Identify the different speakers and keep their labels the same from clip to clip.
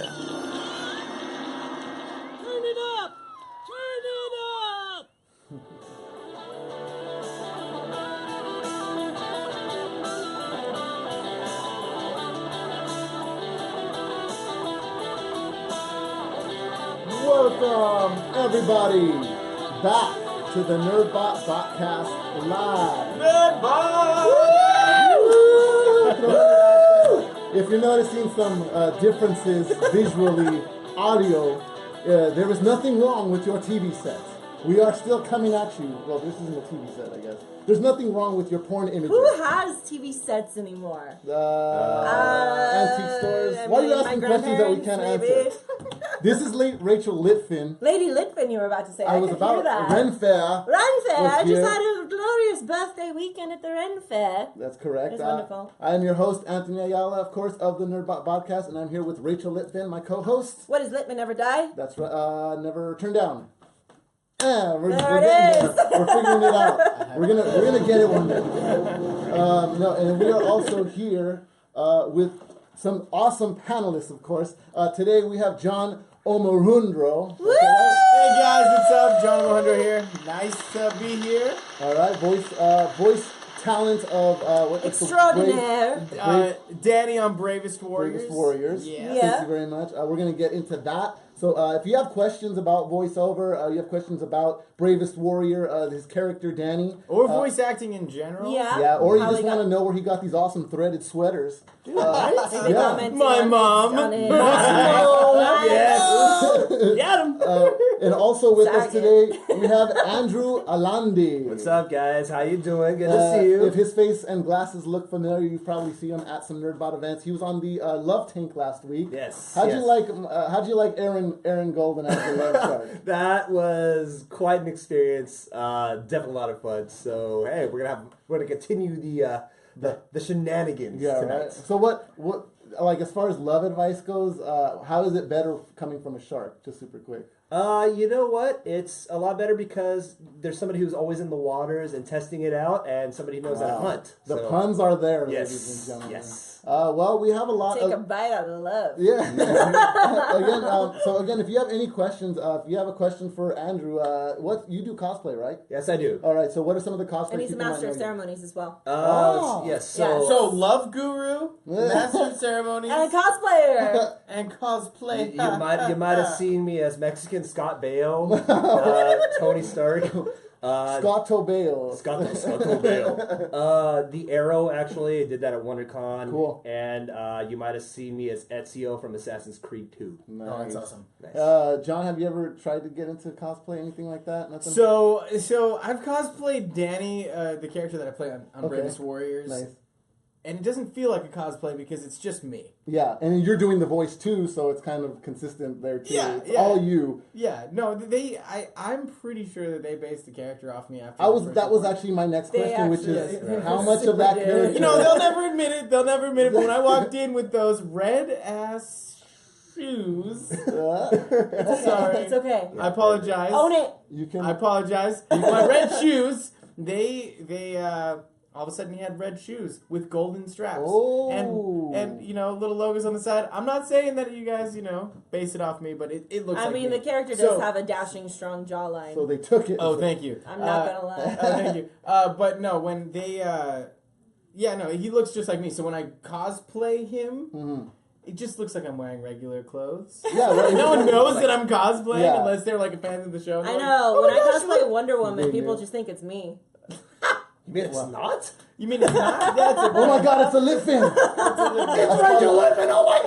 Speaker 1: Media.
Speaker 2: Turn it up! Turn it up!
Speaker 3: Welcome, everybody, back to the Nerdbot Botcast Live.
Speaker 1: Nerdbot!
Speaker 3: If you're noticing some differences visually, audio, there is nothing wrong with your TV sets. We are still coming at you. Well, this isn't a TV set, I guess. There's nothing wrong with your porn imagery.
Speaker 4: Who has TV sets anymore?
Speaker 3: Antique stores. Why are you asking questions that we can't answer? This is late Rachel Litfin.
Speaker 4: Lady Litfin, you were about to say. I
Speaker 3: was
Speaker 4: could
Speaker 3: about
Speaker 4: hear that.
Speaker 3: Ren Fair.
Speaker 4: Ren Fair. I just
Speaker 3: here.
Speaker 4: had a glorious birthday weekend at the Ren Fair.
Speaker 3: That's correct.
Speaker 4: It's wonderful.
Speaker 3: I am your host, Anthony Ayala, of course, of the Nerdbot Podcast, and I'm here with Rachel Litfin, my co-host.
Speaker 4: What, does Litman never die?
Speaker 3: That's right. Never turn down. We're
Speaker 4: There
Speaker 3: getting
Speaker 4: it
Speaker 3: there.
Speaker 4: is.
Speaker 3: We're figuring it out. We're gonna get it one day. No, and we are also here with some awesome panelists, of course. Today we have John Omohundro.
Speaker 4: Woo!
Speaker 1: Hey guys, what's up? John Omohundro here. Nice to be here.
Speaker 3: All right, voice talent of what's
Speaker 4: Extraordinaire.
Speaker 1: Danny on Bravest Warriors.
Speaker 3: Bravest Warriors.
Speaker 1: Yeah.
Speaker 3: Thank you very much. We're going to get into that. So if you have questions about voiceover, you have questions about Bravest Warrior, his character Danny.
Speaker 1: Or voice acting in general.
Speaker 3: Yeah, or you
Speaker 4: How
Speaker 3: just
Speaker 4: they
Speaker 3: want to
Speaker 4: got-
Speaker 3: know where he got these awesome threaded sweaters.
Speaker 4: They
Speaker 3: Yeah.
Speaker 4: commented
Speaker 1: My
Speaker 4: on
Speaker 1: mom.
Speaker 4: it.
Speaker 1: Yes. Got him.
Speaker 3: And also with us
Speaker 4: Target.
Speaker 3: today, we have Andrew Alandy.
Speaker 5: What's up, guys? How you doing? Good to see you.
Speaker 3: If his face and glasses look familiar, you probably see him at some Nerdbot events. He was on the Love Tank last week.
Speaker 5: Yes.
Speaker 3: How'd
Speaker 5: yes.
Speaker 3: you like Aaron Golden as the Love Shark?
Speaker 5: That was quite an experience. Definitely a lot of fun. So hey, we're gonna continue the shenanigans
Speaker 3: Yeah,
Speaker 5: tonight.
Speaker 3: right. So what like as far as love advice goes, how is it better coming from a shark? Just super quick.
Speaker 5: You know what? It's a lot better because there's somebody who's always in the waters and testing it out, and somebody who knows how to hunt.
Speaker 3: The
Speaker 5: So,
Speaker 3: puns are there,
Speaker 5: Yes.
Speaker 3: ladies and gentlemen.
Speaker 5: Yes.
Speaker 3: Well, we have a lot
Speaker 4: Take a
Speaker 3: of.
Speaker 4: bite out of love.
Speaker 3: Yeah. Again, if you have any questions, if you have a question for Andrew, what you do cosplay, right?
Speaker 5: Yes, I do.
Speaker 3: All right. So what are some of the cosplay?
Speaker 4: And he's a
Speaker 3: people might
Speaker 4: master of
Speaker 3: know you?
Speaker 4: ceremonies as well.
Speaker 5: Yes.
Speaker 1: So, love guru, master of ceremonies,
Speaker 4: And a cosplayer.
Speaker 1: and cosplay.
Speaker 5: You might have seen me as Mexican Scott Bale, Tony Stark.
Speaker 3: Scott Bale.
Speaker 5: Scott Bale. The Arrow, actually, I did that at WonderCon.
Speaker 3: Cool.
Speaker 5: And you might have seen me as Ezio from Assassin's Creed 2.
Speaker 3: Nice.
Speaker 1: Oh, that's awesome.
Speaker 5: Nice.
Speaker 3: John, have you ever tried to get into cosplay, anything like that? Nothing?
Speaker 1: So I've cosplayed Danny, the character that I play on
Speaker 3: Okay.
Speaker 1: Bravest Warriors.
Speaker 3: Nice.
Speaker 1: And it doesn't feel like a cosplay because it's just me.
Speaker 3: Yeah, and you're doing the voice too, so it's kind of consistent there too.
Speaker 1: Yeah,
Speaker 3: It's
Speaker 1: yeah.
Speaker 3: all you.
Speaker 1: Yeah, no, I'm pretty sure that they based the character off me after.
Speaker 3: That was actually my next
Speaker 4: They
Speaker 3: question, which is
Speaker 4: actually-
Speaker 3: how much of that
Speaker 4: Yeah.
Speaker 3: character?
Speaker 1: You know, they'll never admit it. But when I walked in with those red ass shoes, sorry,
Speaker 4: It's okay.
Speaker 1: I apologize.
Speaker 4: Own it.
Speaker 3: You can.
Speaker 1: I apologize. My red shoes. They all of a sudden he had red shoes with golden straps.
Speaker 3: Oh.
Speaker 1: And little logos on the side. I'm not saying that you guys, base it off me, but it looks
Speaker 4: I
Speaker 1: like
Speaker 4: mean,
Speaker 1: me.
Speaker 4: the character
Speaker 1: So-
Speaker 4: does have a dashing, strong jawline.
Speaker 3: So they took it.
Speaker 1: Oh, thank you.
Speaker 4: I'm not gonna lie.
Speaker 1: Thank you. But no, when they, he looks just like me. So when I cosplay him, it just looks like I'm wearing regular clothes.
Speaker 3: Yeah, right.
Speaker 1: No one knows that I'm cosplaying
Speaker 3: Yeah.
Speaker 1: unless they're like a fan of the show.
Speaker 4: I know. When I cosplay Wonder
Speaker 3: They
Speaker 4: Woman, people
Speaker 3: knew.
Speaker 4: just think it's me.
Speaker 5: You mean it's not?
Speaker 1: You mean it's not? That's a
Speaker 3: Oh my God! It's a Litfin.
Speaker 5: It's Rachel Litfin! Oh my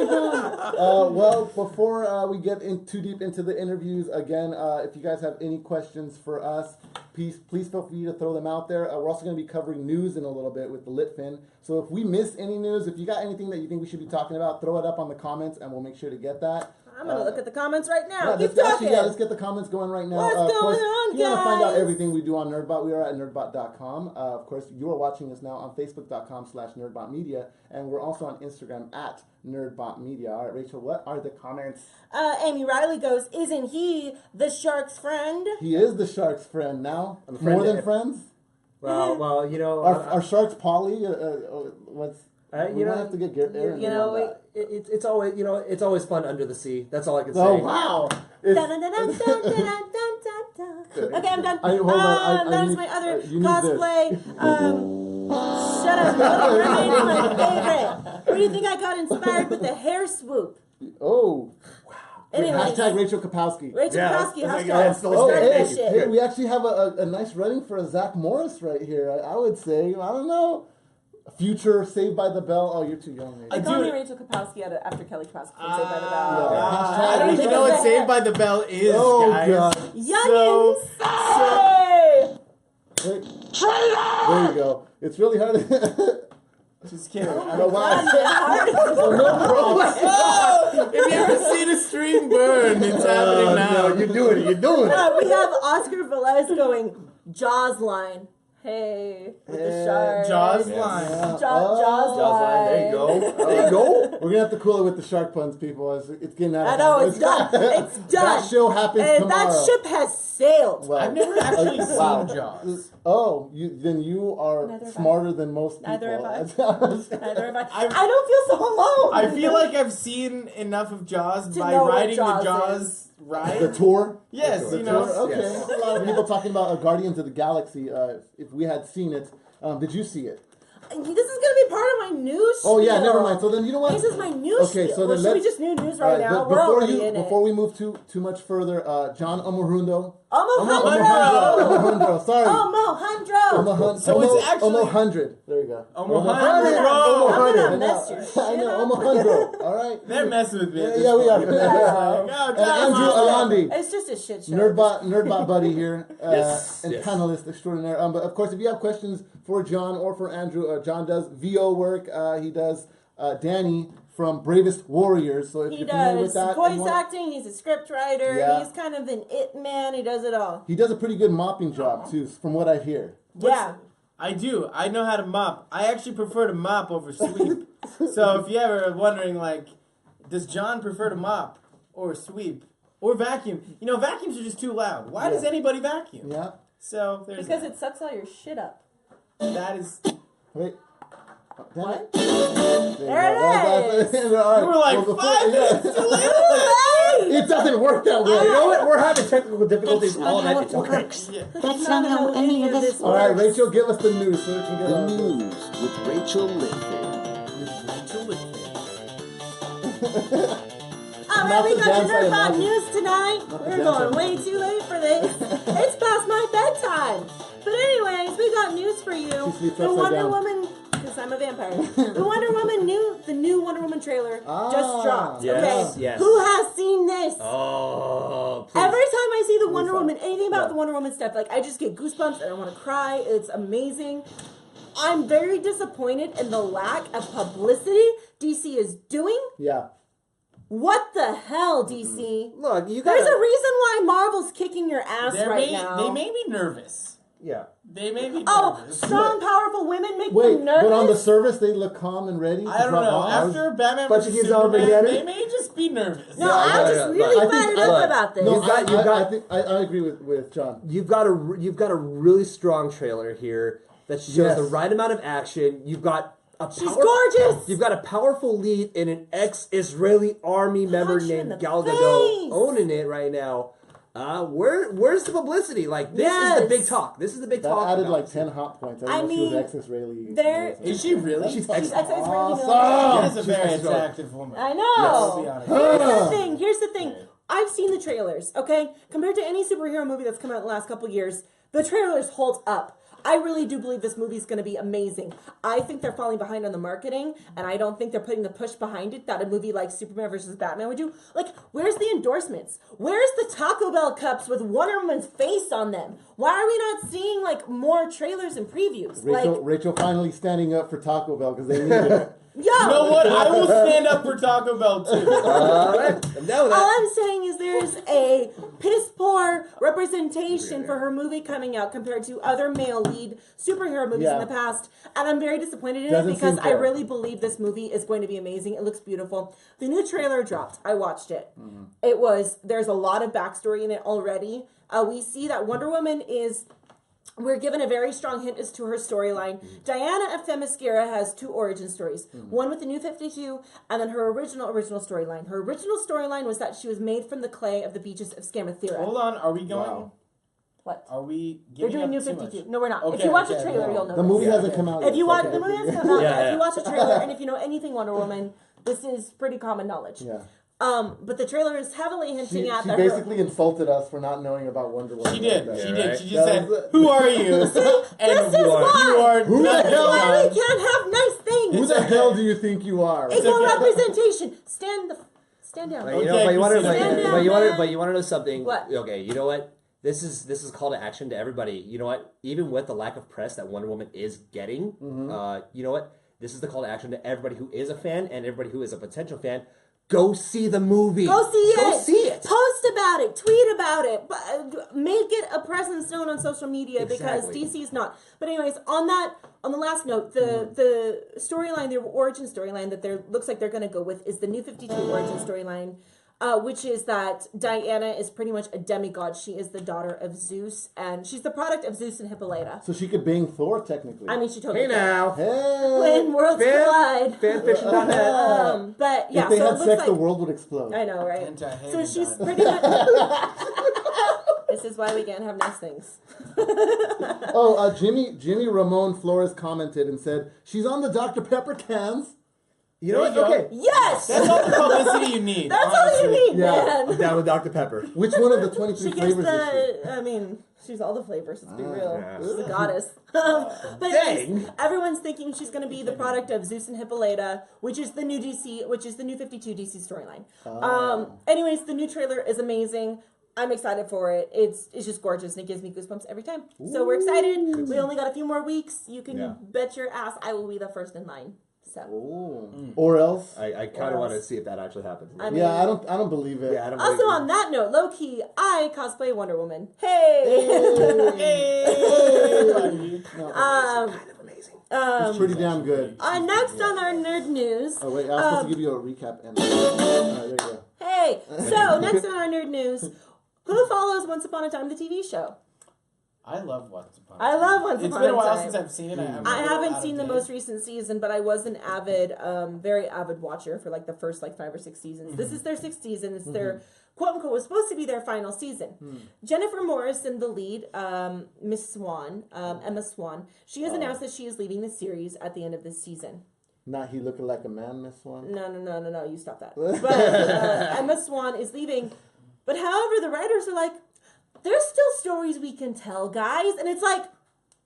Speaker 5: god!
Speaker 3: Well, before we get in too deep into the interviews, again, if you guys have any questions for us, please feel free to throw them out there. We're also going to be covering news in a little bit with the Litfin. So if we missed any news, if you got anything that you think we should be talking about, throw it up on the comments, and we'll make sure to get that.
Speaker 4: I'm gonna look at the comments right now.
Speaker 3: Yeah,
Speaker 4: Keep talking.
Speaker 3: let's get the comments going right now.
Speaker 4: What's
Speaker 3: Of course,
Speaker 4: going on,
Speaker 3: if you want to find out
Speaker 4: guys?
Speaker 3: everything we do on Nerdbot, we are at nerdbot.com. Of course, you are watching us now on facebook.com/nerdbotmedia, and we're also on Instagram at nerdbotmedia. All right, Rachel, what are the comments?
Speaker 4: Amy Riley goes, "Isn't he the shark's friend?"
Speaker 3: He is the shark's friend now.
Speaker 5: I'm a friend
Speaker 3: More than
Speaker 5: to-
Speaker 3: friends?
Speaker 5: Well, you know,
Speaker 3: Are sharks poly? What's... We might have to get Aaron.
Speaker 5: You know, it's always fun under the sea. That's all I can say.
Speaker 3: Oh wow!
Speaker 4: Okay, I'm done. That was my other cosplay. Shut up. Little Mermaid's my favorite. Where do you think I got inspired with the hair swoop?
Speaker 3: Oh.
Speaker 4: Anyways.
Speaker 3: Hashtag Rachel Kapowski.
Speaker 4: Rachel Kapowski,
Speaker 3: Hey, we actually have a nice running for a Zach Morris right here. I would say, I don't know, future Saved by the Bell. Oh, you're too young.
Speaker 4: They call me Rachel Kapowski after Kelly Kapowski from Saved by the Bell.
Speaker 1: I don't even know what Saved by the Bell is, guys.
Speaker 3: God.
Speaker 4: Youngins!
Speaker 3: There you go. It's really hard.
Speaker 1: Just kidding.
Speaker 3: Oh, wow.
Speaker 1: If you ever seen a stream burn, it's happening now.
Speaker 5: No, you're doing it.
Speaker 4: We have Oscar Velez going, Jaws line. Hey, with the shark.
Speaker 1: Jaws line.
Speaker 4: Jaws line.
Speaker 5: There you go.
Speaker 3: We're going to have to cool it with the shark puns, people. It's getting out of hand.
Speaker 4: I know, it's done. It's done.
Speaker 3: That show happens
Speaker 4: and
Speaker 3: tomorrow.
Speaker 4: That ship has sailed.
Speaker 3: Well,
Speaker 1: I've never actually seen Jaws.
Speaker 3: Oh, then you are smarter than most people.
Speaker 4: Neither have I. I don't feel so alone.
Speaker 1: I feel like I've seen enough of Jaws by
Speaker 4: know what
Speaker 1: riding the
Speaker 4: Jaws
Speaker 1: Jaws ride.
Speaker 3: The tour?
Speaker 1: Yes,
Speaker 3: The
Speaker 1: you know.
Speaker 3: tour? Okay.
Speaker 5: Yes.
Speaker 3: A lot of people talking about Guardians of the Galaxy. If we had seen it, did you see it?
Speaker 4: This is going to be part of my news
Speaker 3: Oh yeah,
Speaker 4: spiel.
Speaker 3: never mind. So then you know what?
Speaker 4: This is my news
Speaker 3: Okay,
Speaker 4: spiel.
Speaker 3: so
Speaker 4: Well,
Speaker 3: then
Speaker 4: should we
Speaker 3: let's
Speaker 4: just do news right now?
Speaker 3: but
Speaker 4: We're already in it.
Speaker 3: before we move too much further, John Omohundro.
Speaker 4: Omohundro.
Speaker 3: Sorry.
Speaker 4: Omohundro.
Speaker 1: So it's actually-
Speaker 3: Omohundro. There you go.
Speaker 1: Omohundro.
Speaker 4: I'm gonna mess your shit
Speaker 3: I know.
Speaker 4: up.
Speaker 3: Omohundro. All right.
Speaker 1: They're messing with me. at this
Speaker 3: Yeah, we are.
Speaker 1: point.
Speaker 3: And Andrew Alandy.
Speaker 4: It's just a shit show.
Speaker 3: Nerdbot buddy here,
Speaker 5: Yes,
Speaker 3: and
Speaker 5: yes.
Speaker 3: panelist extraordinaire. But of course, if you have questions for John or for Andrew, John does VO work. He does Danny from Bravest Warriors. So if
Speaker 4: He
Speaker 3: you're familiar with
Speaker 4: does
Speaker 3: that,
Speaker 4: voice acting. He's a script writer.
Speaker 3: Yeah.
Speaker 4: He's kind of an it man. He does it all.
Speaker 3: he does a pretty good mopping job too, from what I hear.
Speaker 4: Yeah.
Speaker 1: I do. I know how to mop. I actually prefer to mop over sweep. So if you ever wondering, like, does John prefer to mop or sweep or vacuum? You know, vacuums are just too loud. Why does anybody vacuum?
Speaker 3: Yeah.
Speaker 1: So there's
Speaker 4: Because it sucks all your shit up.
Speaker 1: that is.
Speaker 3: Wait.
Speaker 4: What?
Speaker 3: There
Speaker 4: There it is.
Speaker 3: You
Speaker 1: You were like 5 minutes too late.
Speaker 3: It doesn't work that way.
Speaker 5: You know what? We're having technical difficulties.
Speaker 6: That's not how it works.
Speaker 1: Yeah.
Speaker 6: That's not how any of this
Speaker 3: All right,
Speaker 6: works.
Speaker 3: Rachel, give us the news so we can get
Speaker 7: The
Speaker 3: on.
Speaker 7: news with Rachel Litfin.
Speaker 4: All right,
Speaker 3: Not
Speaker 4: we
Speaker 3: the
Speaker 4: got your
Speaker 3: dance I
Speaker 4: Nerdbot
Speaker 3: imagine.
Speaker 4: news tonight.
Speaker 3: Not the
Speaker 4: We're
Speaker 3: dance
Speaker 4: going
Speaker 3: I
Speaker 4: way too late for this. It's past my bedtime. But anyways, we got news for you.
Speaker 3: She sleeps
Speaker 4: The
Speaker 3: upside
Speaker 4: Wonder
Speaker 3: down.
Speaker 4: Woman, because I'm a vampire. The new Wonder Woman trailer just dropped.
Speaker 5: Yes,
Speaker 4: Okay,
Speaker 5: yes.
Speaker 4: who has seen this?
Speaker 5: Oh, please.
Speaker 4: Every time I see the Wonder Woman, anything about the Wonder Woman stuff, like I just get goosebumps and I want to cry. It's amazing. I'm very disappointed in the lack of publicity DC is doing.
Speaker 3: Yeah.
Speaker 4: What the hell, DC?
Speaker 5: Look, you
Speaker 4: There's
Speaker 5: gotta...
Speaker 4: a reason why Marvel's kicking your ass now.
Speaker 1: They may be nervous.
Speaker 5: Yeah.
Speaker 1: They may be
Speaker 4: Oh,
Speaker 1: nervous.
Speaker 4: strong, powerful women make
Speaker 3: Wait,
Speaker 4: them nervous?
Speaker 3: but on the surface they look calm and ready.
Speaker 1: I don't know. After Batman
Speaker 5: Bunch
Speaker 1: vs
Speaker 5: of kids all
Speaker 1: Superman,
Speaker 5: together.
Speaker 1: they may just be nervous.
Speaker 4: No, I'm just really fired up about this.
Speaker 3: No,
Speaker 5: You've got-
Speaker 3: I think I agree with John.
Speaker 5: You've got a really strong trailer here that shows
Speaker 3: Yes.
Speaker 5: the right amount of action. You've got
Speaker 4: She's gorgeous!
Speaker 5: You've got a powerful lead in an ex-Israeli army member
Speaker 4: Punch you in
Speaker 5: named
Speaker 4: the
Speaker 5: Gal
Speaker 4: face.
Speaker 5: Gadot owning it right now. Where's the publicity? Like, this is the big talk. This is the big
Speaker 3: That
Speaker 5: talk.
Speaker 3: added
Speaker 5: about
Speaker 3: like
Speaker 5: it.
Speaker 3: 10 hot points.
Speaker 4: I
Speaker 3: I mean, she
Speaker 4: mean,
Speaker 3: was ex-Israeli.
Speaker 4: there-
Speaker 1: Is she really?
Speaker 3: She's
Speaker 4: She's ex-Israeli
Speaker 3: awesome.
Speaker 1: She is a very attractive woman.
Speaker 4: I know.
Speaker 1: Let's be honest.
Speaker 4: Here's the thing. I've seen the trailers, okay? Compared to any superhero movie that's come out in the last couple years, the trailers hold up. I really do believe this movie is going to be amazing. I think they're falling behind on the marketing, and I don't think they're putting the push behind it that a movie like Superman versus Batman would do. Like, where's the endorsements? Where's the Taco Bell cups with Wonder Woman's face on them? Why are we not seeing, like, more trailers and previews?
Speaker 3: Rachel finally standing up for Taco Bell because they need it.
Speaker 4: Yo!
Speaker 1: You know what? I will stand up for Taco Bell too.
Speaker 5: All right. I'm down with
Speaker 4: All
Speaker 5: that.
Speaker 4: I'm saying is there's a piss poor representation for her movie coming out compared to other male lead superhero movies in the past. And I'm very disappointed in
Speaker 3: Doesn't
Speaker 4: it because
Speaker 3: seem
Speaker 4: I
Speaker 3: fair.
Speaker 4: really believe this movie is going to be amazing. It looks beautiful. The new trailer dropped. I watched it. There's a lot of backstory in it already. We see that Wonder Woman is we're given a very strong hint as to her storyline. Diana of Themyscira has 2 origin stories. One with the New 52, and then her original storyline. Her original storyline was that she was made from the clay of the beaches of Scamathera.
Speaker 1: Hold on, are we going?
Speaker 3: Wow.
Speaker 4: What?
Speaker 1: Are we
Speaker 4: They're
Speaker 1: giving
Speaker 4: doing
Speaker 1: up
Speaker 4: New
Speaker 1: too
Speaker 4: 52.
Speaker 1: much?
Speaker 4: No, we're not.
Speaker 1: Okay,
Speaker 4: if you watch
Speaker 1: okay,
Speaker 4: the trailer,
Speaker 1: no.
Speaker 4: you'll know.
Speaker 3: The movie
Speaker 4: this.
Speaker 3: hasn't come out yet.
Speaker 4: If you watch
Speaker 3: Okay.
Speaker 4: the movie hasn't come out,
Speaker 5: Yeah.
Speaker 4: if you watch the trailer, and if you know anything Wonder Woman, this is pretty common knowledge.
Speaker 3: Yeah.
Speaker 4: But the trailer is heavily hinting at
Speaker 3: She
Speaker 4: that
Speaker 3: basically insulted us for not knowing about Wonder Woman.
Speaker 1: She did.
Speaker 3: like that.
Speaker 1: She
Speaker 5: Yeah,
Speaker 1: did.
Speaker 5: right.
Speaker 1: She just
Speaker 3: That
Speaker 1: said,
Speaker 3: was it.
Speaker 1: "Who are you?"
Speaker 4: This is why.
Speaker 1: You are.
Speaker 3: Who the
Speaker 1: not
Speaker 3: hell-
Speaker 4: Why
Speaker 1: John.
Speaker 4: we can't have nice things.
Speaker 3: Who the hell do you think you are?
Speaker 4: Equal
Speaker 1: okay.
Speaker 4: representation. Stand down.
Speaker 5: But you know,
Speaker 1: Okay,
Speaker 5: but you want to,
Speaker 1: Christina.
Speaker 5: but you want to know something.
Speaker 4: What?
Speaker 5: Okay, you know what? This is a call to action to everybody. You know what? Even with the lack of press that Wonder Woman is getting, you know what? This is the call to action to everybody who is a fan and everybody who is a potential fan. Go see the movie.
Speaker 4: Go see it.
Speaker 5: Go see it.
Speaker 4: Post about it. Tweet about it. Make it a presence known on social media because
Speaker 5: Exactly.
Speaker 4: DC's not. But anyways, on the last note, the storyline, the origin storyline that looks like they're going to go with is the New 52 origin storyline. Which is that Diana is pretty much a demigod. She is the daughter of Zeus, and she's the product of Zeus and Hippolyta.
Speaker 3: So she could bang Thor, technically.
Speaker 4: I mean, she totally
Speaker 5: Hey now.
Speaker 3: Hey!
Speaker 4: when worlds collide.
Speaker 5: Fanfiction.net.
Speaker 4: But yeah,
Speaker 3: if they
Speaker 4: so
Speaker 3: had
Speaker 4: it looks
Speaker 3: sex,
Speaker 4: like
Speaker 3: the world would explode.
Speaker 4: I know, right?
Speaker 1: Anti-Haven
Speaker 4: So she's
Speaker 1: done.
Speaker 4: pretty much. This is why we can't have nice things.
Speaker 3: Jimmy Ramon Flores commented and said, she's on the Dr. Pepper cans.
Speaker 5: You know
Speaker 1: There
Speaker 5: what?
Speaker 1: you go.
Speaker 5: Okay.
Speaker 4: Yes,
Speaker 1: That's all the publicity you need.
Speaker 4: that's
Speaker 1: honestly.
Speaker 4: all you need,
Speaker 3: Yeah.
Speaker 5: I'm
Speaker 4: man.
Speaker 5: down with Dr. Pepper.
Speaker 3: Which one of the 23
Speaker 4: She gives
Speaker 3: flavors is she?
Speaker 4: I mean, she's all the flavors. Let's be real.
Speaker 5: yeah.
Speaker 4: She's a goddess. But anyways,
Speaker 5: Dang.
Speaker 4: everyone's thinking she's going to be the product of Zeus and Hippolyta, which is the new DC, which is the new 52 DC storyline. Anyways, the new trailer is amazing. I'm excited for it. It's just gorgeous and it gives me goosebumps every time. So we're excited. We only got a few more weeks. You can bet your ass I will be the first in line. So
Speaker 3: Ooh. Or else.
Speaker 5: I kind of want to see if that actually happens.
Speaker 4: I mean,
Speaker 3: Yeah, I don't believe it.
Speaker 5: Yeah, I don't
Speaker 4: also
Speaker 5: believe
Speaker 4: on that note, low key, I cosplay Wonder Woman. Hey.
Speaker 3: No,
Speaker 5: kind of amazing.
Speaker 3: it's pretty damn good.
Speaker 4: Next on our nerd news.
Speaker 3: Oh wait, I was supposed to give you a recap. And there you go.
Speaker 4: Hey, so next on our nerd news, who follows Once Upon a Time, the TV show?
Speaker 1: I love Once Upon a
Speaker 4: I
Speaker 1: Time.
Speaker 4: love Once
Speaker 1: It's
Speaker 4: Upon
Speaker 1: been
Speaker 4: a
Speaker 1: a while
Speaker 4: Time.
Speaker 1: since I've seen it. I'm a
Speaker 4: I
Speaker 1: little
Speaker 4: haven't
Speaker 1: out
Speaker 4: seen
Speaker 1: of
Speaker 4: the
Speaker 1: date.
Speaker 4: most recent season, but I was an avid, very avid watcher for like the first like 5 or 6 seasons. This is their 6th season. It's their quote unquote was supposed to be their final season. Jennifer Morrison, the lead, Miss Swan, Emma Swan, she has announced that she is leaving the series at the end of this season.
Speaker 3: Not he looking like a man, Miss One.
Speaker 4: No, you stop that. But Emma Swan is leaving. But however, the writers are like, there's still stories we can tell, guys. And it's like,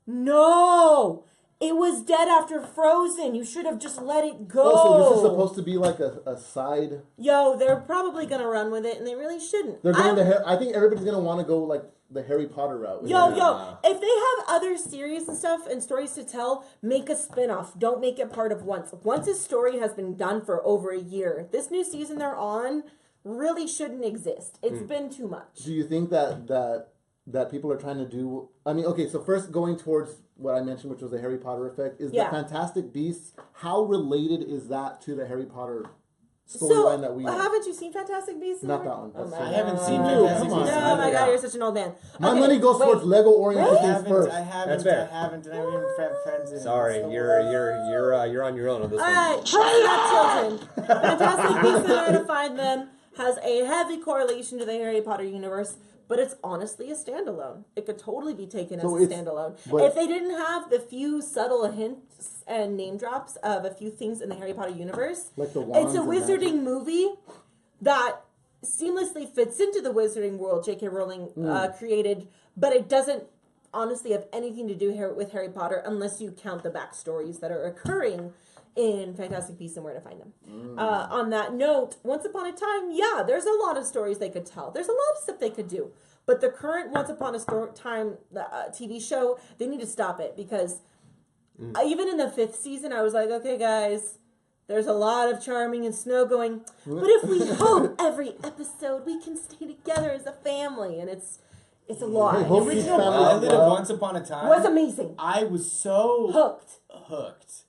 Speaker 4: no, it was dead after Frozen. You should have just let it go.
Speaker 3: Oh, so this is supposed to be like a side.
Speaker 4: Yo, they're probably going to run with it, and they really shouldn't.
Speaker 3: They're going I think everybody's gonna want to go like the Harry Potter route. with it.
Speaker 4: Yo, if they have other series and stuff and stories to tell, make a spin-off. Don't make it part of Once. Once's story has been done for over a year. This new season they're on really shouldn't exist. It's been too much.
Speaker 3: Do you think that people are trying to do? I mean, okay, so first going towards what I mentioned, which was the Harry Potter effect, is the Fantastic Beasts. How related is that to the Harry Potter storyline that we?
Speaker 4: Haven't you seen Fantastic Beasts?
Speaker 3: Not that one.
Speaker 4: Oh my
Speaker 1: I haven't seen
Speaker 3: Ooh,
Speaker 1: Fantastic
Speaker 3: come on.
Speaker 1: Beasts.
Speaker 4: No, my God, you're such an old man.
Speaker 3: My
Speaker 4: Okay,
Speaker 3: money goes
Speaker 4: wait.
Speaker 3: towards Lego oriented things first.
Speaker 1: I haven't,
Speaker 5: That's fair.
Speaker 1: and I haven't even friends in it.
Speaker 5: Sorry,
Speaker 1: So-
Speaker 5: you're on your own on this
Speaker 4: All
Speaker 5: one.
Speaker 4: right, children. Fantastic Beasts and Where to Find Them has a heavy correlation to the Harry Potter universe, but it's honestly a standalone. It could totally be taken
Speaker 3: So
Speaker 4: as a
Speaker 3: it's-
Speaker 4: standalone.
Speaker 3: but-
Speaker 4: If they didn't have the few subtle hints and name drops of a few things in the Harry Potter universe,
Speaker 3: Like the
Speaker 4: it's
Speaker 3: wands
Speaker 4: a
Speaker 3: and
Speaker 4: wizarding movie that seamlessly fits into the wizarding world J.K. Rowling created, but it doesn't honestly have anything to do with Harry Potter unless you count the backstories that are occurring in Fantastic Beasts and Where to Find Them. On that note, Once Upon a Time, yeah, there's a lot of stories they could tell. There's a lot of stuff they could do. But the current Once Upon a Time TV show, they need to stop it because even in the 5th season, I was like, okay, guys, there's a lot of Charming and Snow going, but if we hope every episode we can stay together as a family, and it's a lot.
Speaker 3: Hey,
Speaker 4: The
Speaker 3: hope these
Speaker 4: original
Speaker 3: families-
Speaker 1: I did it Once Upon a Time.
Speaker 4: was amazing.
Speaker 1: I was so hooked.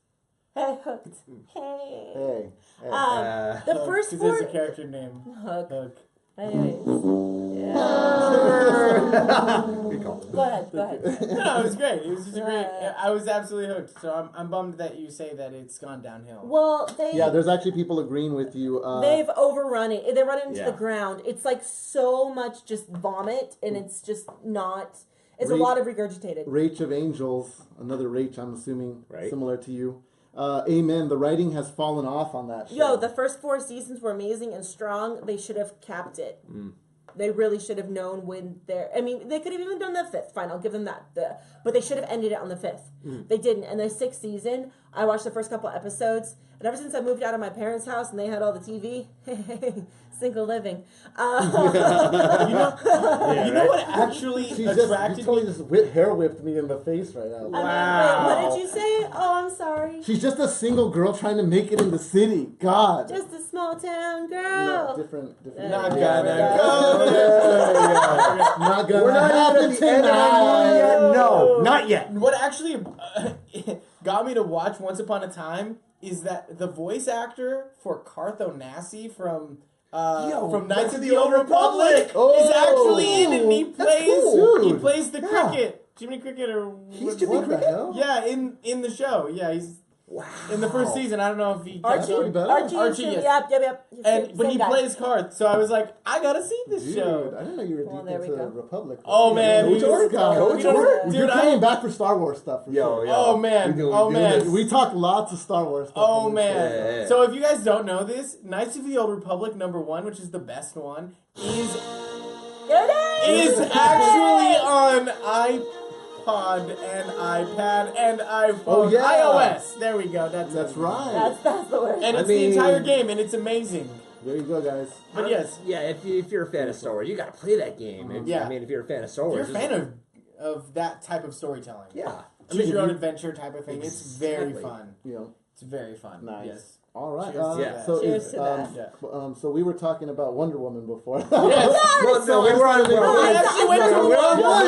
Speaker 4: Hey, hooked. Hey.
Speaker 3: Hey.
Speaker 4: The
Speaker 1: Hook,
Speaker 4: first
Speaker 1: 'cause
Speaker 4: four.
Speaker 1: there's a character named
Speaker 4: Hook.
Speaker 1: Hook.
Speaker 4: Anyways, yeah.
Speaker 5: Good call.
Speaker 4: Go ahead.
Speaker 1: No, it was great. It was just a great. I was absolutely hooked. So I'm bummed that you say that it's gone downhill.
Speaker 4: Well,
Speaker 3: there's actually people agreeing with you.
Speaker 4: They've overrun it. They run it into
Speaker 5: Yeah.
Speaker 4: the ground. It's like so much just vomit, and it's just not. It's a lot of regurgitated.
Speaker 3: Rach of Angels, another Rach, I'm assuming,
Speaker 5: Right.
Speaker 3: similar to you. Amen. The writing has fallen off on that show.
Speaker 4: Yo, the first 4 seasons were amazing and strong. They should have capped it. They really should have known when they're... I mean, they could have even done the 5th. Fine, I'll give them that. But they should have ended it on the 5th. They didn't. And the 6th season, I watched the first couple episodes. And ever since I moved out of my parents' house and they had all the TV... single living.
Speaker 1: You know what actually
Speaker 3: You
Speaker 1: attracted
Speaker 3: totally
Speaker 1: me?
Speaker 3: just hair whipped me in the face right now.
Speaker 4: I mean, wait, what did you say? Oh, I'm sorry.
Speaker 3: She's just a single girl trying to make it in the city. God.
Speaker 4: Just a small town girl.
Speaker 3: No, different.
Speaker 1: Not
Speaker 3: yeah.
Speaker 1: gonna go.
Speaker 3: Not gonna
Speaker 8: We're not
Speaker 3: happen
Speaker 8: even at the end of the movie yet. No, not yet.
Speaker 1: What actually got me to watch Once Upon a Time is that the voice actor for Carthonasi from Knights of the Old Republic is actually in it. And he plays the cricket, Jiminy Cricket, or
Speaker 8: He's Jiminy
Speaker 3: What the
Speaker 8: Cricket?
Speaker 3: hell?
Speaker 1: yeah, in the show. Yeah, he's in the first season. I don't know if he
Speaker 3: Archie,
Speaker 1: Archie,
Speaker 4: yes.
Speaker 1: yes.
Speaker 4: Yep.
Speaker 1: But he
Speaker 4: Same guy.
Speaker 1: plays cards, so I was like, I gotta see this
Speaker 3: Dude,
Speaker 1: show.
Speaker 3: I didn't know you were
Speaker 4: Well,
Speaker 3: deep
Speaker 4: there we
Speaker 3: into
Speaker 4: go.
Speaker 3: Republic.
Speaker 1: Oh man,
Speaker 3: Coach Org guy.
Speaker 1: Coach Org?
Speaker 3: You're
Speaker 1: Dude,
Speaker 3: coming back for Star Wars stuff. For
Speaker 8: Yo,
Speaker 3: sure.
Speaker 8: yo.
Speaker 1: Oh man, oh man.
Speaker 3: We talk lots of Star Wars stuff.
Speaker 1: Oh
Speaker 3: on this
Speaker 1: man!
Speaker 3: show.
Speaker 5: Yeah.
Speaker 1: So if you guys don't know this, Knights of the Old Republic #1, which is the best one, is actually on iPod and iPad and iPhone.
Speaker 3: Oh, yeah.
Speaker 1: iOS. There we go. That's
Speaker 3: That's
Speaker 1: it.
Speaker 3: right.
Speaker 4: That's the word.
Speaker 1: And
Speaker 5: I
Speaker 1: it's
Speaker 5: mean-
Speaker 1: the entire game, and it's amazing.
Speaker 3: There you go, guys.
Speaker 1: But yes,
Speaker 5: Yeah, if you're a fan of Star Wars, you gotta play that game.
Speaker 1: Yeah.
Speaker 5: I mean, if you're a fan of Star
Speaker 1: if
Speaker 5: Wars,
Speaker 1: you're a fan of that type of storytelling,
Speaker 5: yeah.
Speaker 1: choose your own adventure type of thing. It's very
Speaker 5: Exactly.
Speaker 1: fun.
Speaker 3: You know,
Speaker 1: It's very fun.
Speaker 3: nice.
Speaker 1: Yes.
Speaker 3: All right.
Speaker 1: Cheers to
Speaker 5: Yeah.
Speaker 1: that.
Speaker 3: So
Speaker 4: Cheers
Speaker 3: is,
Speaker 4: to that.
Speaker 3: so we were talking about Wonder Woman before.
Speaker 1: Yes.
Speaker 8: Well, no, we were on.
Speaker 1: We actually went to
Speaker 8: We're on
Speaker 1: one.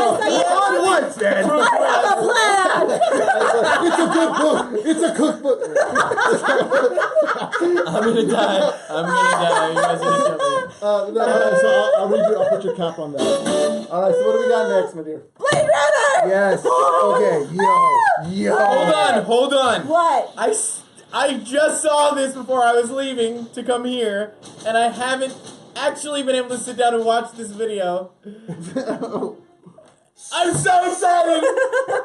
Speaker 8: once, man.
Speaker 3: It's a good book. It's a cookbook.
Speaker 1: I'm gonna die. You guys are gonna kill me.
Speaker 3: No, so I'll read you. I'll put your cap on that. All right. So what do we got next, my dear?
Speaker 4: Blade Runner!
Speaker 8: Yes. Okay. Yo.
Speaker 1: Hold on.
Speaker 4: What?
Speaker 1: I just saw this before I was leaving to come here, and I haven't actually been able to sit down and watch this video. I'm so excited!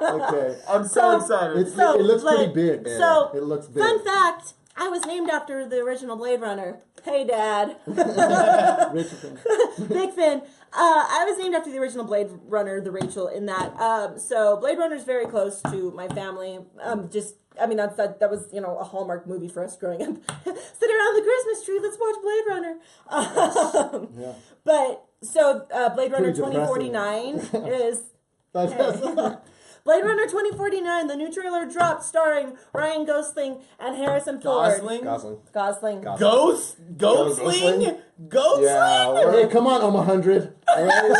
Speaker 3: Okay.
Speaker 1: I'm so excited.
Speaker 3: It looks pretty big.
Speaker 4: So,
Speaker 3: It looks big.
Speaker 4: fun fact, I was named after the original Blade Runner. Hey, Dad.
Speaker 3: Richardson.
Speaker 4: Big fan. I was named after the original Blade Runner, the Rachel, in that. So Blade Runner is very close to my family. That was, a Hallmark movie for us growing up. Sit around the Christmas tree, let's watch Blade Runner.
Speaker 3: Yeah.
Speaker 4: But, so, Blade Runner
Speaker 3: Pretty depressing.
Speaker 4: 2049 is...
Speaker 3: That's
Speaker 4: Blade Runner 2049, the new trailer dropped starring Ryan Gosling and Harrison Ford.
Speaker 5: Gosling.
Speaker 1: Ghostling?
Speaker 8: Yeah.
Speaker 3: Hey, come on, Omohundro. All right.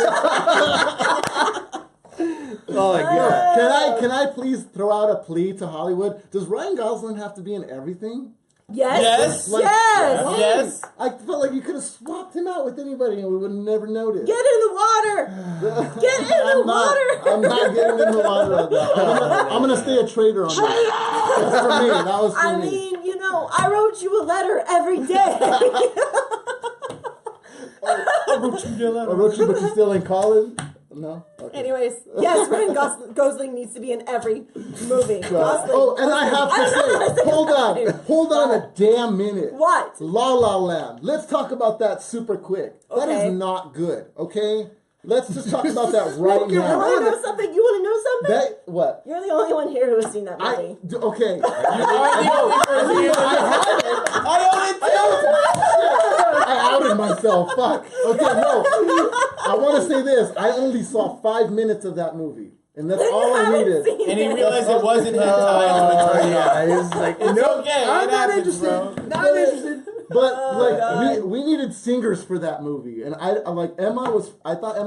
Speaker 8: Oh my god.
Speaker 3: Can I please throw out a plea to Hollywood? Does Ryan Gosling have to be in everything?
Speaker 4: Yes.
Speaker 3: Like-
Speaker 1: Yes.
Speaker 3: I felt like you could have swapped him out with anybody and we would have never noticed.
Speaker 4: Get in the water. Get in the water.
Speaker 3: I'm not getting in the water on that. I'm gonna stay a traitor on that. That's for me. That was for me.
Speaker 4: I wrote you a letter every day.
Speaker 1: I wrote you a letter.
Speaker 3: I wrote you, but you're still in college? No? Okay.
Speaker 4: Anyways, yes, Ryan Gosling needs to be in every movie.
Speaker 3: Oh, and I have to say, hold on a damn minute.
Speaker 4: What?
Speaker 3: La La Land. Let's talk about that super quick. That
Speaker 4: Okay.
Speaker 3: is not good, okay? Let's just talk about that right
Speaker 4: You
Speaker 3: now.
Speaker 4: want to know something?
Speaker 3: What?
Speaker 4: You're the only one here who has seen that movie.
Speaker 3: Okay.
Speaker 1: I
Speaker 3: I outed myself. Fuck. Okay, no. I want to say this. I only saw 5 minutes of that movie. And that's all I needed.
Speaker 1: And he realized it wasn't hentai.
Speaker 8: Oh yeah. He's like,
Speaker 1: It's
Speaker 8: nope.
Speaker 1: okay.
Speaker 8: I'm
Speaker 1: It
Speaker 8: not
Speaker 1: happens,
Speaker 8: interested.
Speaker 1: bro.
Speaker 8: Not interested.
Speaker 3: But we needed singers for that movie, and I thought Emma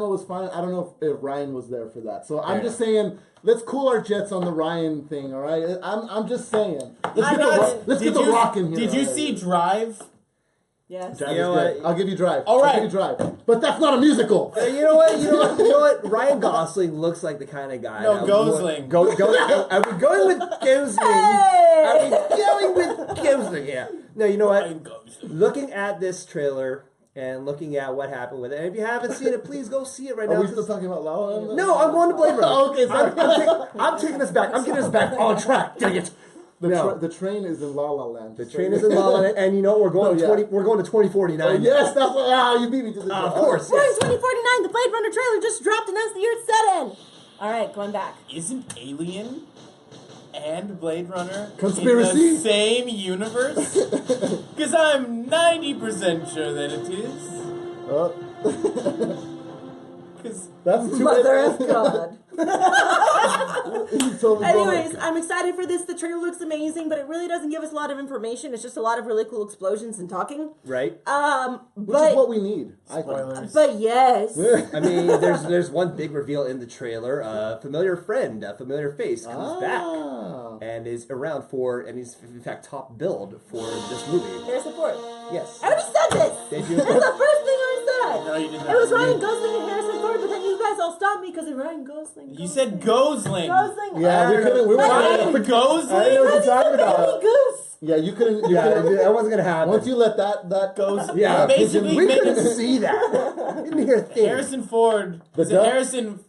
Speaker 3: was fine. I don't know if Ryan was there for that. So I'm just saying, let's cool our jets on the Ryan thing. All right, I'm just saying, let's get the Rock in here.
Speaker 1: Did you
Speaker 3: already.
Speaker 1: see Drive?
Speaker 4: Yes.
Speaker 3: Drive
Speaker 5: You know
Speaker 3: is good.
Speaker 5: what?
Speaker 3: I'll give you Drive.
Speaker 1: All right.
Speaker 3: I'll give you Drive. But that's not a musical.
Speaker 5: You know what? Ryan Gosling looks like the kind of guy.
Speaker 1: No,
Speaker 5: that
Speaker 1: Gosling.
Speaker 5: Are we going with Gosling?
Speaker 4: Hey!
Speaker 5: Are we going with Gosling? Yeah. No, you know
Speaker 1: Ryan
Speaker 5: what?
Speaker 1: Gosling.
Speaker 5: Looking at this trailer and looking at what happened with it, and if you haven't seen it, please go see it right now.
Speaker 3: Are we still talking about La La Land?
Speaker 5: No, I'm going to Blade Runner.
Speaker 3: Okay, sorry.
Speaker 5: I'm taking this back. I'm getting this back on track. Dang it.
Speaker 3: The train is in La La Land.
Speaker 5: The train is in La La Land, and you know we're going We're going to 2049.
Speaker 3: Oh, yes, that's what. You beat me to the
Speaker 5: Of course.
Speaker 4: We're in
Speaker 5: Yes.
Speaker 4: 2049. The Blade Runner trailer just dropped, and that's the year it's set in. All right, going back.
Speaker 1: Isn't Alien and Blade Runner
Speaker 3: Conspiracy?
Speaker 1: in the same universe? Because I'm 90% sure that it is. Because
Speaker 3: That's too
Speaker 4: Mother of God.
Speaker 3: He's totally
Speaker 4: Anyways,
Speaker 3: going.
Speaker 4: I'm excited for this. The trailer looks amazing, but it really doesn't give us a lot of information. It's just a lot of really cool explosions and talking.
Speaker 5: Right.
Speaker 3: Which is what we need. I think.
Speaker 1: spoilers.
Speaker 4: But yes.
Speaker 5: I mean, there's one big reveal in the trailer. A familiar friend, a familiar face comes back and is around and he's in fact top billed for this movie.
Speaker 4: Harrison Ford.
Speaker 5: Yes.
Speaker 4: I already said this.
Speaker 5: Did you?
Speaker 4: That's the first thing I said.
Speaker 1: No, you did not.
Speaker 4: It was Ryan Gosling and Harrison Ford, but then you guys all stopped me because of Ryan Gosling.
Speaker 1: You said Gosling.
Speaker 4: Gosling.
Speaker 3: Yeah, we couldn't. We were
Speaker 1: Ryan
Speaker 3: not.
Speaker 1: Gosling?
Speaker 3: I know what you're talking about.
Speaker 4: Baby Goose.
Speaker 3: Yeah, you couldn't.
Speaker 5: That wasn't gonna happen.
Speaker 3: Once you let that
Speaker 1: Goes.
Speaker 5: Yeah,
Speaker 1: basically
Speaker 5: we
Speaker 1: made
Speaker 5: couldn't
Speaker 1: it-
Speaker 5: see that. Didn't hear a thing.
Speaker 1: Harrison Ford.
Speaker 3: The
Speaker 1: Is it
Speaker 3: duck?
Speaker 1: Harrison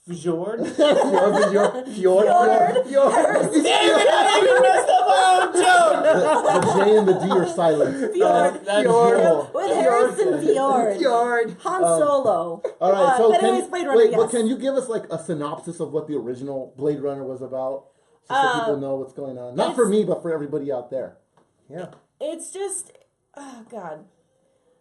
Speaker 1: Fjord?
Speaker 5: Fjord.
Speaker 1: Damn it, I even messed up my own joke!
Speaker 3: the J and the D are silent.
Speaker 4: Fjord.
Speaker 1: That's
Speaker 3: Fjord.
Speaker 4: With Harrison Fjord.
Speaker 5: Fjord.
Speaker 4: Han Solo.
Speaker 3: All right, so
Speaker 4: but anyways, Blade Runner, yes.
Speaker 3: but can you give us like a synopsis of what the original Blade Runner was about, just so people know what's going on? Not for me, but for everybody out there.
Speaker 5: Yeah.
Speaker 4: It's just, oh God.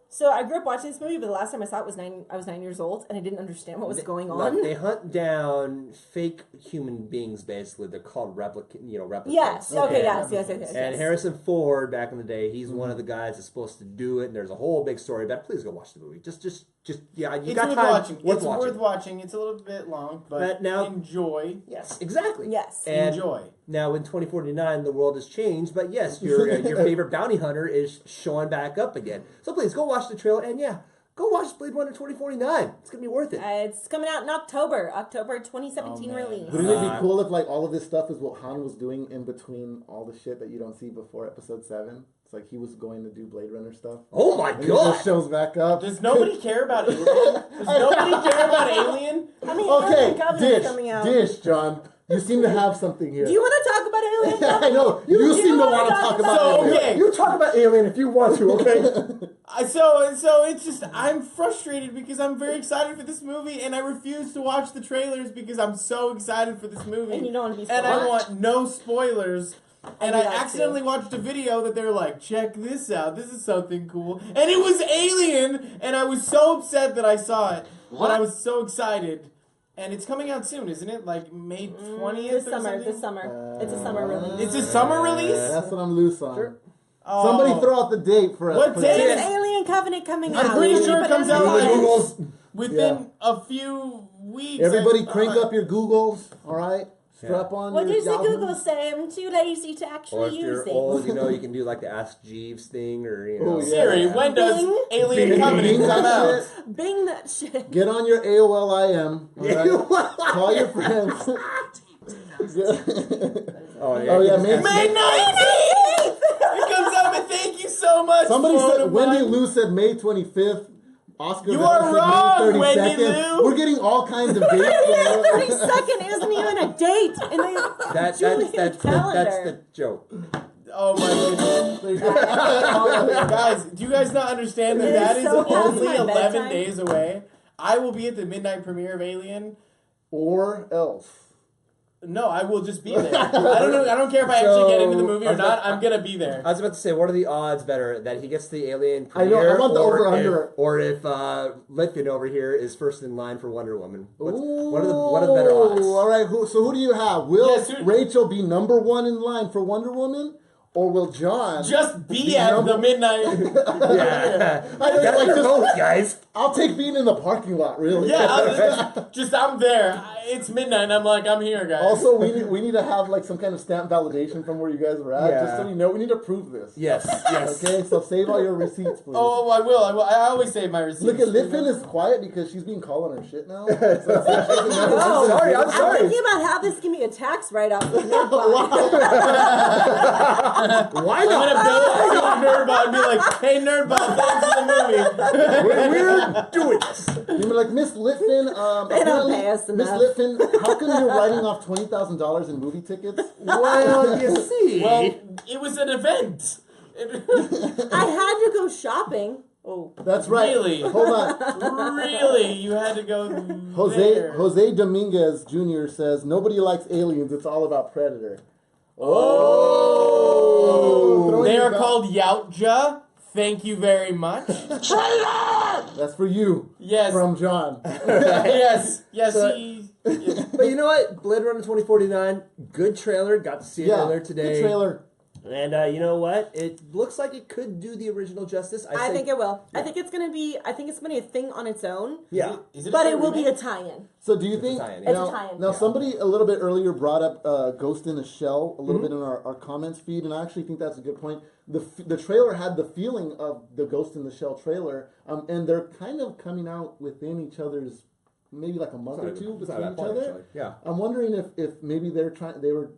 Speaker 4: So I grew up watching this movie, but the last time I saw it was I was 9 years old, and I didn't understand what was going on.
Speaker 5: They hunt down fake human beings. Basically, they're called replicants.
Speaker 4: Yes. Okay. Yes.
Speaker 5: And
Speaker 4: Yes.
Speaker 5: Harrison Ford, back in the day, he's one of the guys that's supposed to do it. And there's a whole big story about it. Please go watch the movie. Just yeah. You
Speaker 1: It's
Speaker 5: got
Speaker 1: worth
Speaker 5: time.
Speaker 1: watching.
Speaker 5: Worth
Speaker 1: It's
Speaker 5: watching.
Speaker 1: worth watching. It's a little bit long, but
Speaker 5: now-
Speaker 1: enjoy.
Speaker 5: Yes, exactly.
Speaker 4: Yes.
Speaker 5: And
Speaker 1: Enjoy.
Speaker 5: now in 2049, the world has changed. But yes, your favorite bounty hunter is showing back up again. So please go watch the trailer and go watch Blade Runner 2049. It's gonna be worth it.
Speaker 4: It's coming out in October 2017 release.
Speaker 3: Wouldn't it be cool if like all of this stuff is what Han was doing in between all the shit that you don't see before Episode 7? It's like he was going to do Blade Runner stuff.
Speaker 5: Oh my
Speaker 3: And he
Speaker 5: god!
Speaker 3: just shows back up.
Speaker 1: Does nobody care about Alien? Does nobody care about Alien?
Speaker 4: I mean,
Speaker 3: Okay,
Speaker 4: Alien Covenant's coming out.
Speaker 3: dish, John. You seem to have something here.
Speaker 4: Do you want to talk about Alien
Speaker 3: I
Speaker 4: Covenant?
Speaker 3: know. You seem to
Speaker 4: wanna
Speaker 3: want to
Speaker 4: talk
Speaker 3: talk
Speaker 4: about
Speaker 3: about
Speaker 1: So,
Speaker 3: it.
Speaker 1: okay.
Speaker 5: You talk about Alien if you want to, okay?
Speaker 1: So it's just I'm frustrated because I'm very excited for this movie and I refuse to watch the trailers because I'm so excited for this movie.
Speaker 4: And you don't want to be
Speaker 1: And I
Speaker 4: spoiled.
Speaker 1: want no spoilers. And
Speaker 4: do
Speaker 1: I
Speaker 4: that
Speaker 1: accidentally
Speaker 4: too.
Speaker 1: watched a video that they were like, check this out, this is something cool. And it was Alien, and I was so upset that I saw it. But I was so excited. And it's coming out soon, isn't it? Like May 20th
Speaker 4: This
Speaker 1: or
Speaker 4: summer.
Speaker 1: something?
Speaker 4: This summer. It's a summer release.
Speaker 1: It's a summer release?
Speaker 3: That's what I'm loose on.
Speaker 5: Sure.
Speaker 1: Oh.
Speaker 3: Somebody throw out the date for us.
Speaker 1: What
Speaker 3: please.
Speaker 1: date?
Speaker 4: There's Alien Covenant coming out.
Speaker 1: I'm pretty sure it
Speaker 4: But
Speaker 1: comes
Speaker 4: it's
Speaker 1: out
Speaker 4: not-
Speaker 1: like within
Speaker 3: Yeah.
Speaker 1: a few weeks.
Speaker 3: Everybody crank
Speaker 1: I-
Speaker 3: up your Googles, all right? Strap on
Speaker 4: What
Speaker 3: your
Speaker 4: does the
Speaker 3: Yahoo.
Speaker 4: Google say? I'm too lazy to
Speaker 5: Or
Speaker 4: actually
Speaker 5: if
Speaker 4: use
Speaker 5: you're
Speaker 4: it.
Speaker 5: old, you can do like the Ask Jeeves thing, or
Speaker 3: Oh, yeah.
Speaker 1: Siri, when does
Speaker 4: Bing.
Speaker 1: Alien
Speaker 3: Bing
Speaker 1: Covenant
Speaker 3: that
Speaker 1: come out?
Speaker 3: shit.
Speaker 4: Bing that shit.
Speaker 3: Get on your AOL-IM, all right? Call your friends.
Speaker 5: Oh yeah.
Speaker 3: Oh, yeah, May
Speaker 1: May 19th! It comes out, but thank you so much.
Speaker 3: Somebody
Speaker 1: phone
Speaker 3: said,
Speaker 1: of
Speaker 3: Wendy
Speaker 1: mine.
Speaker 3: Lou said May 25th. Oscar
Speaker 1: You
Speaker 3: Villa
Speaker 1: are
Speaker 3: said
Speaker 1: wrong,
Speaker 3: May
Speaker 1: Wendy
Speaker 3: 32nd.
Speaker 1: Lou.
Speaker 3: We're getting all kinds of dates.
Speaker 4: Yeah, 32nd isn't even a date in the
Speaker 5: That's
Speaker 4: Julian calendar.
Speaker 5: the joke.
Speaker 1: Oh my goodness. Guys, do you guys not understand that
Speaker 4: It
Speaker 1: that
Speaker 4: is
Speaker 1: is
Speaker 4: so past
Speaker 1: only
Speaker 4: my
Speaker 1: 11
Speaker 4: bedtime.
Speaker 1: days away? I will be at the midnight premiere of Alien.
Speaker 3: Or else.
Speaker 1: No, I will just be there. I don't know. I don't care if I actually get into the movie or not. I'm gonna be there.
Speaker 5: I was about to say, what are the odds better that he gets the Alien
Speaker 3: I know,
Speaker 5: premiere,
Speaker 3: I want the
Speaker 5: or
Speaker 3: over-under.
Speaker 5: if, or if Litfin over here is first in line for Wonder Woman? What are the better odds?
Speaker 3: All right, so who do you have? Will
Speaker 1: Yes, who-
Speaker 3: Rachel be number one in line for Wonder Woman? or will John
Speaker 1: just be at the midnight?
Speaker 5: Yeah.
Speaker 3: I know,
Speaker 5: Got
Speaker 3: like,
Speaker 5: your
Speaker 3: just-
Speaker 5: vote, guys.
Speaker 3: I'll take being in the parking lot, really.
Speaker 1: Yeah, I'm there. It's midnight. And I'm like, I'm here, guys.
Speaker 3: Also, we need to have like some kind of stamp validation from where you guys were at, just so we know. We need to prove this.
Speaker 5: Yes.
Speaker 3: Okay, so save all your receipts, please.
Speaker 1: Oh, I will. I always save my receipts.
Speaker 3: Look at Litfin is quiet because she's being called on her shit now.
Speaker 4: No.
Speaker 5: I'm sorry.
Speaker 4: I'm thinking about how this can be a tax write-off for Nerdbot.
Speaker 5: Why
Speaker 1: I'm
Speaker 5: not?
Speaker 1: gonna bill it to Nerdbot and be like, hey, Nerdbot, thanks for the movie.
Speaker 5: We're doing this.
Speaker 3: You were like, Miss Litfin,
Speaker 4: They don't pay us
Speaker 3: Miss
Speaker 4: enough.
Speaker 3: Litfin, how come you're writing off $20,000 in movie tickets?
Speaker 5: Well, you see.
Speaker 1: Well, it was an event.
Speaker 4: I had to go shopping. Oh,
Speaker 3: That's right.
Speaker 1: Really?
Speaker 3: Hold on.
Speaker 1: Really? You had to go there.
Speaker 3: Jose Dominguez Jr. says, nobody likes aliens, it's all about Predator.
Speaker 1: Oh!
Speaker 3: Throwing
Speaker 1: They
Speaker 3: you
Speaker 1: are
Speaker 3: back-
Speaker 1: called Yautja. Thank you very much.
Speaker 3: That's for you.
Speaker 1: Yes.
Speaker 3: From John.
Speaker 1: yes.
Speaker 5: So-
Speaker 1: He,
Speaker 5: But you know what? Blade Runner 2049, good trailer. Got to see it earlier today.
Speaker 3: Good trailer.
Speaker 5: And you know what? It looks like it could do the original justice.
Speaker 4: I think it will. I think it's gonna be a thing on its own.
Speaker 5: Yeah.
Speaker 1: Is it
Speaker 4: But
Speaker 1: a
Speaker 4: it will be a
Speaker 1: remake?
Speaker 4: tie-in.
Speaker 3: So do you think...
Speaker 5: tie-in,
Speaker 4: yeah.
Speaker 3: Now,
Speaker 4: It's a tie-in.
Speaker 3: now somebody a little bit earlier brought up Ghost in the Shell a little bit in our comments feed, and I actually think that's a good point. The trailer had the feeling of the Ghost in the Shell trailer, and they're kind of coming out within each other's, maybe like a month or two between each other.
Speaker 5: Actually. Yeah.
Speaker 3: I'm wondering if maybe they were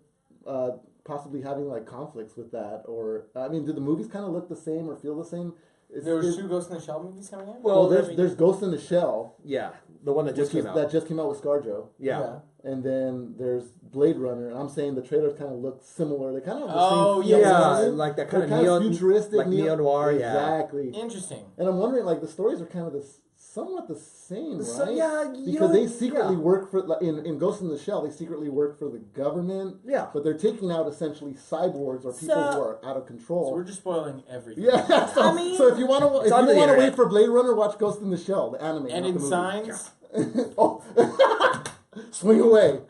Speaker 3: possibly having like conflicts with that, or I mean, do the movies kind of look the same or feel the same?
Speaker 1: There was 2 Ghost in the Shell movies coming out?
Speaker 3: Well, there's Ghost in the Shell,
Speaker 5: Yeah. The one that just came out.
Speaker 3: that just came out with ScarJo.
Speaker 5: Yeah.
Speaker 3: And then there's Blade Runner, and I'm saying the trailers kind of look similar. They kind of have the
Speaker 1: Oh,
Speaker 3: same feel.
Speaker 5: Yeah,
Speaker 3: right?
Speaker 5: like that
Speaker 3: They're
Speaker 5: kind of
Speaker 3: futuristic,
Speaker 5: like neo-noir, yeah.
Speaker 3: Exactly.
Speaker 1: Interesting.
Speaker 3: And I'm wondering, like, the stories are kind of somewhat the same, right?
Speaker 5: So, yeah,
Speaker 3: because they secretly work for, like, in Ghost in the Shell, they secretly work for the government.
Speaker 5: Yeah.
Speaker 3: But they're taking out essentially cyborgs or people who are out of control.
Speaker 1: So we're just spoiling everything.
Speaker 3: Yeah, so if you want to wait for Blade Runner, watch Ghost in the Shell, the anime.
Speaker 1: And
Speaker 3: not
Speaker 1: in
Speaker 3: the movie.
Speaker 1: Signs?
Speaker 3: Oh, swing away.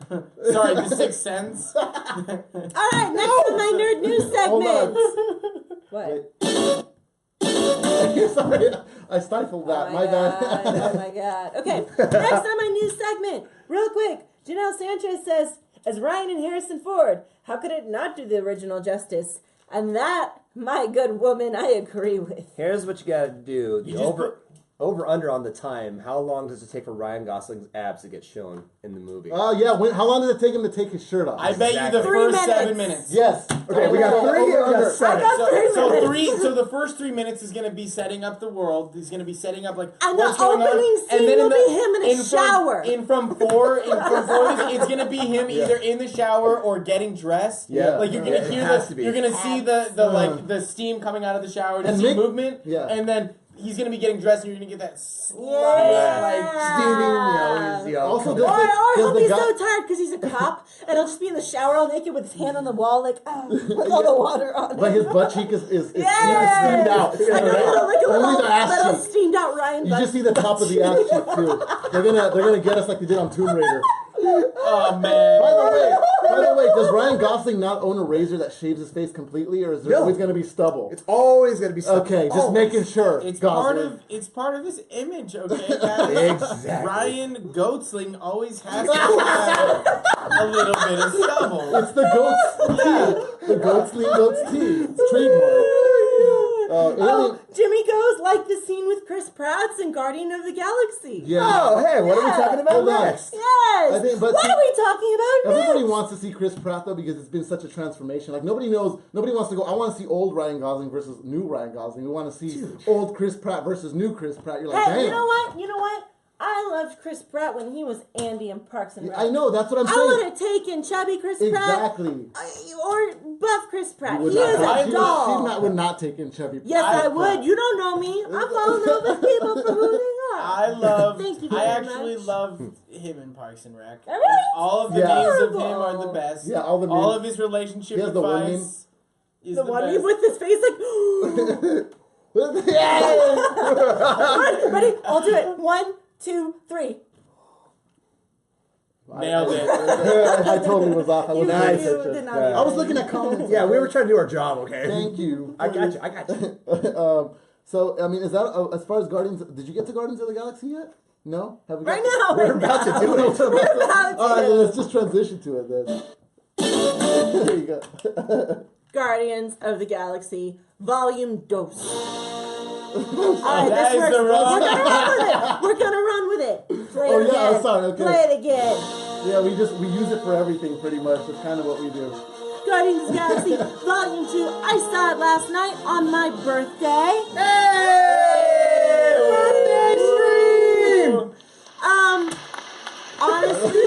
Speaker 1: Sorry, The Sixth Sense?
Speaker 4: All right, next on my nerd news
Speaker 3: Hold
Speaker 4: segment.
Speaker 3: on.
Speaker 4: What?
Speaker 3: Sorry, I stifled that.
Speaker 4: Oh
Speaker 3: my bad.
Speaker 4: Oh my god. Okay, next on my news segment, real quick. Janelle Sanchez says, as Ryan and Harrison Ford, how could it not do the original justice? And that, my good woman, I agree with.
Speaker 5: Here's what you gotta do.
Speaker 1: You
Speaker 5: The
Speaker 1: just
Speaker 5: over under on the time. How long does it take for Ryan Gosling's abs to get shown in the movie?
Speaker 3: Oh, yeah. How long did it take him to take his shirt off?
Speaker 1: I bet you the
Speaker 5: Exactly.
Speaker 4: 3
Speaker 1: first
Speaker 4: minutes.
Speaker 1: 7 minutes.
Speaker 3: Yes.
Speaker 5: Okay, we got
Speaker 3: Over,
Speaker 5: 3
Speaker 3: over,
Speaker 5: and we got
Speaker 3: under.
Speaker 5: 7.
Speaker 4: I got 3 minutes.
Speaker 1: So the first 3 minutes is going to be setting up the world. He's going to be setting up like
Speaker 4: And
Speaker 1: what's
Speaker 4: the
Speaker 1: going on.
Speaker 4: opening scene
Speaker 1: And then
Speaker 4: will be him in a shower.
Speaker 1: From four, it's going to be him either in the shower or getting dressed.
Speaker 3: Yeah.
Speaker 1: Like you're going
Speaker 5: Yeah,
Speaker 1: to
Speaker 5: it
Speaker 1: hear
Speaker 5: has to be.
Speaker 1: you're going to see the like the steam coming out of the shower to
Speaker 3: And
Speaker 1: see
Speaker 3: make-
Speaker 1: movement.
Speaker 3: yeah.
Speaker 1: And then he's going to be getting dressed, and you're going to get that slight,
Speaker 3: Also,
Speaker 4: Or
Speaker 3: does
Speaker 4: he'll
Speaker 3: the
Speaker 4: be
Speaker 3: guy-
Speaker 4: so tired because he's a cop, and he'll just be in the shower all naked with his hand on the wall, like, with all the water on
Speaker 3: But
Speaker 4: it.
Speaker 3: his butt cheek is steamed
Speaker 4: Yes!
Speaker 3: out.
Speaker 4: And then he'll look at
Speaker 3: Only the ass
Speaker 4: little
Speaker 3: cheek.
Speaker 4: steamed out Ryan
Speaker 3: You
Speaker 4: butt.
Speaker 3: just see the top of the ass cheek too. They're gonna get us like they did on Tomb Raider.
Speaker 1: Oh man!
Speaker 3: By the way, does Ryan Gosling not own a razor that shaves his face completely, or is there
Speaker 5: No.
Speaker 3: always gonna be stubble?
Speaker 5: It's always gonna be
Speaker 3: Okay, just
Speaker 5: always.
Speaker 3: making sure.
Speaker 1: It's
Speaker 3: Gosling.
Speaker 1: part of his image, okay, guys?
Speaker 5: Exactly.
Speaker 1: Ryan Goatsling always has to have a little bit of stubble.
Speaker 3: It's the goat's tea. The Gosling goat's tea. It's trademark. Alien.
Speaker 4: Jimmy goes like the scene with Chris Pratt's in Guardian of the Galaxy.
Speaker 3: Yeah.
Speaker 5: Oh, hey, what are we talking about
Speaker 3: Hold on.
Speaker 5: next?
Speaker 4: Yes!
Speaker 3: I think- but
Speaker 4: what
Speaker 3: see-
Speaker 4: are we talking about
Speaker 3: Everybody
Speaker 4: next?
Speaker 3: wants to see Chris Pratt though because it's been such a transformation. Like nobody wants to go. I want to see old Ryan Gosling versus new Ryan Gosling. We want to see old Chris Pratt versus new Chris Pratt. You're like,
Speaker 4: Hey,
Speaker 3: damn.
Speaker 4: you know what? I loved Chris Pratt when he was Andy in Parks and Rec.
Speaker 3: I know. That's what I'm
Speaker 4: I
Speaker 3: saying.
Speaker 4: would have taken chubby Chris Pratt
Speaker 3: Exactly.
Speaker 4: or buff Chris Pratt.
Speaker 3: You
Speaker 4: He
Speaker 3: would
Speaker 4: is
Speaker 3: not-
Speaker 4: a
Speaker 3: she
Speaker 4: doll.
Speaker 3: would not take in chubby.
Speaker 4: Yes, I
Speaker 3: Pratt.
Speaker 4: would. You don't know me. I'm falling in love with people for who they are.
Speaker 1: Thank
Speaker 4: you
Speaker 1: I
Speaker 4: very
Speaker 1: actually
Speaker 4: much.
Speaker 1: love him in Parks and Rec.
Speaker 4: All right.
Speaker 1: All of the
Speaker 3: Yeah.
Speaker 1: names of him are the best.
Speaker 3: Yeah, all the
Speaker 1: All
Speaker 3: names.
Speaker 1: of his relationship
Speaker 3: He has the one name.
Speaker 1: advice is
Speaker 4: The
Speaker 1: the
Speaker 4: one
Speaker 1: best.
Speaker 4: with his face like, ready? I'll do it. 1, 2, 3.
Speaker 1: Nailed it.
Speaker 3: I totally was off. I
Speaker 4: You
Speaker 3: was
Speaker 4: did
Speaker 3: paying
Speaker 4: not
Speaker 3: attention.
Speaker 4: get
Speaker 3: I was
Speaker 4: it.
Speaker 3: looking at comments.
Speaker 8: Yeah, we were trying to do our job, okay?
Speaker 3: Thank you.
Speaker 8: I got you.
Speaker 3: So, I mean, is that as far as Guardians? Did you get to Guardians of the Galaxy yet? No. Have we?
Speaker 4: Right
Speaker 3: got
Speaker 4: now.
Speaker 8: We're about to do it.
Speaker 3: All right,
Speaker 4: Galaxy.
Speaker 3: then let's just transition to it then. There you go.
Speaker 4: Guardians of the Galaxy Volume 2. Alright,
Speaker 1: That
Speaker 4: this
Speaker 1: is
Speaker 4: works.
Speaker 1: the wrong-
Speaker 4: We're gonna run with it. Play
Speaker 3: Oh,
Speaker 4: it
Speaker 3: yeah,
Speaker 4: again.
Speaker 3: sorry, okay.
Speaker 4: Play it again.
Speaker 3: Yeah, we use it for everything pretty much. It's kind of what we do.
Speaker 4: Guardians of the Galaxy Volume 2. I saw it last night on my birthday.
Speaker 8: Birthday stream!
Speaker 4: Honestly.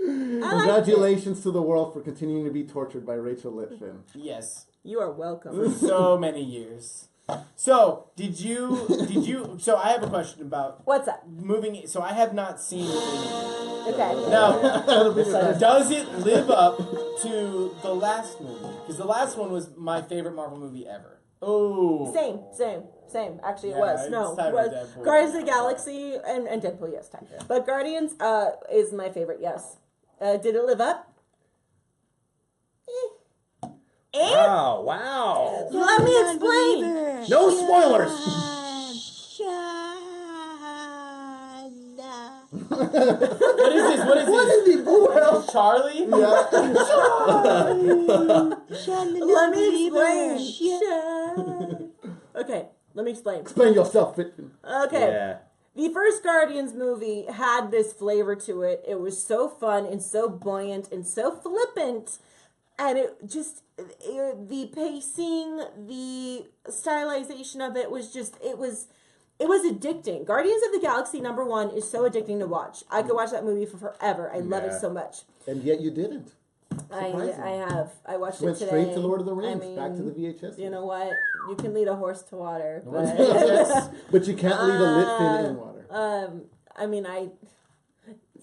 Speaker 3: Congratulations to the world for continuing to be tortured by Rachel Litfin.
Speaker 1: Yes.
Speaker 4: You are welcome.
Speaker 1: So many years. So, did you, so I have a question about
Speaker 4: What's up?
Speaker 1: moving, so I have not seen it.
Speaker 4: Okay.
Speaker 1: Now, does it live up to the last movie? Because the last one was my favorite Marvel movie ever. Oh.
Speaker 4: Same. Actually, it
Speaker 1: Yeah,
Speaker 4: was.
Speaker 1: it's
Speaker 4: No,
Speaker 1: tied
Speaker 4: it
Speaker 1: with
Speaker 4: was
Speaker 1: Deadpool.
Speaker 4: Guardians of the Galaxy and Deadpool, yes, time. But Guardians is my favorite, yes. Did it live up?
Speaker 8: Wow.
Speaker 4: Let me explain.
Speaker 8: No spoilers.
Speaker 1: What is this? Who else? Charlie?
Speaker 3: Yeah.
Speaker 4: Let me explain. Okay, let me explain.
Speaker 3: Explain yourself, Litfin.
Speaker 4: Okay.
Speaker 8: Yeah.
Speaker 4: The first Guardians movie had this flavor to it. It was so fun and so buoyant and so flippant. And the pacing, the stylization of it was just, it was addicting. Guardians of the Galaxy #1 is so addicting to watch. I could watch that movie for forever. I love it so much.
Speaker 3: And yet you didn't.
Speaker 4: I have. I watched
Speaker 3: Went
Speaker 4: it today.
Speaker 3: straight to Lord of the Rings,
Speaker 4: I mean,
Speaker 3: back to the VHS.
Speaker 4: You know what? You can lead a horse to water. But,
Speaker 3: But you can't leave a Litfin in water.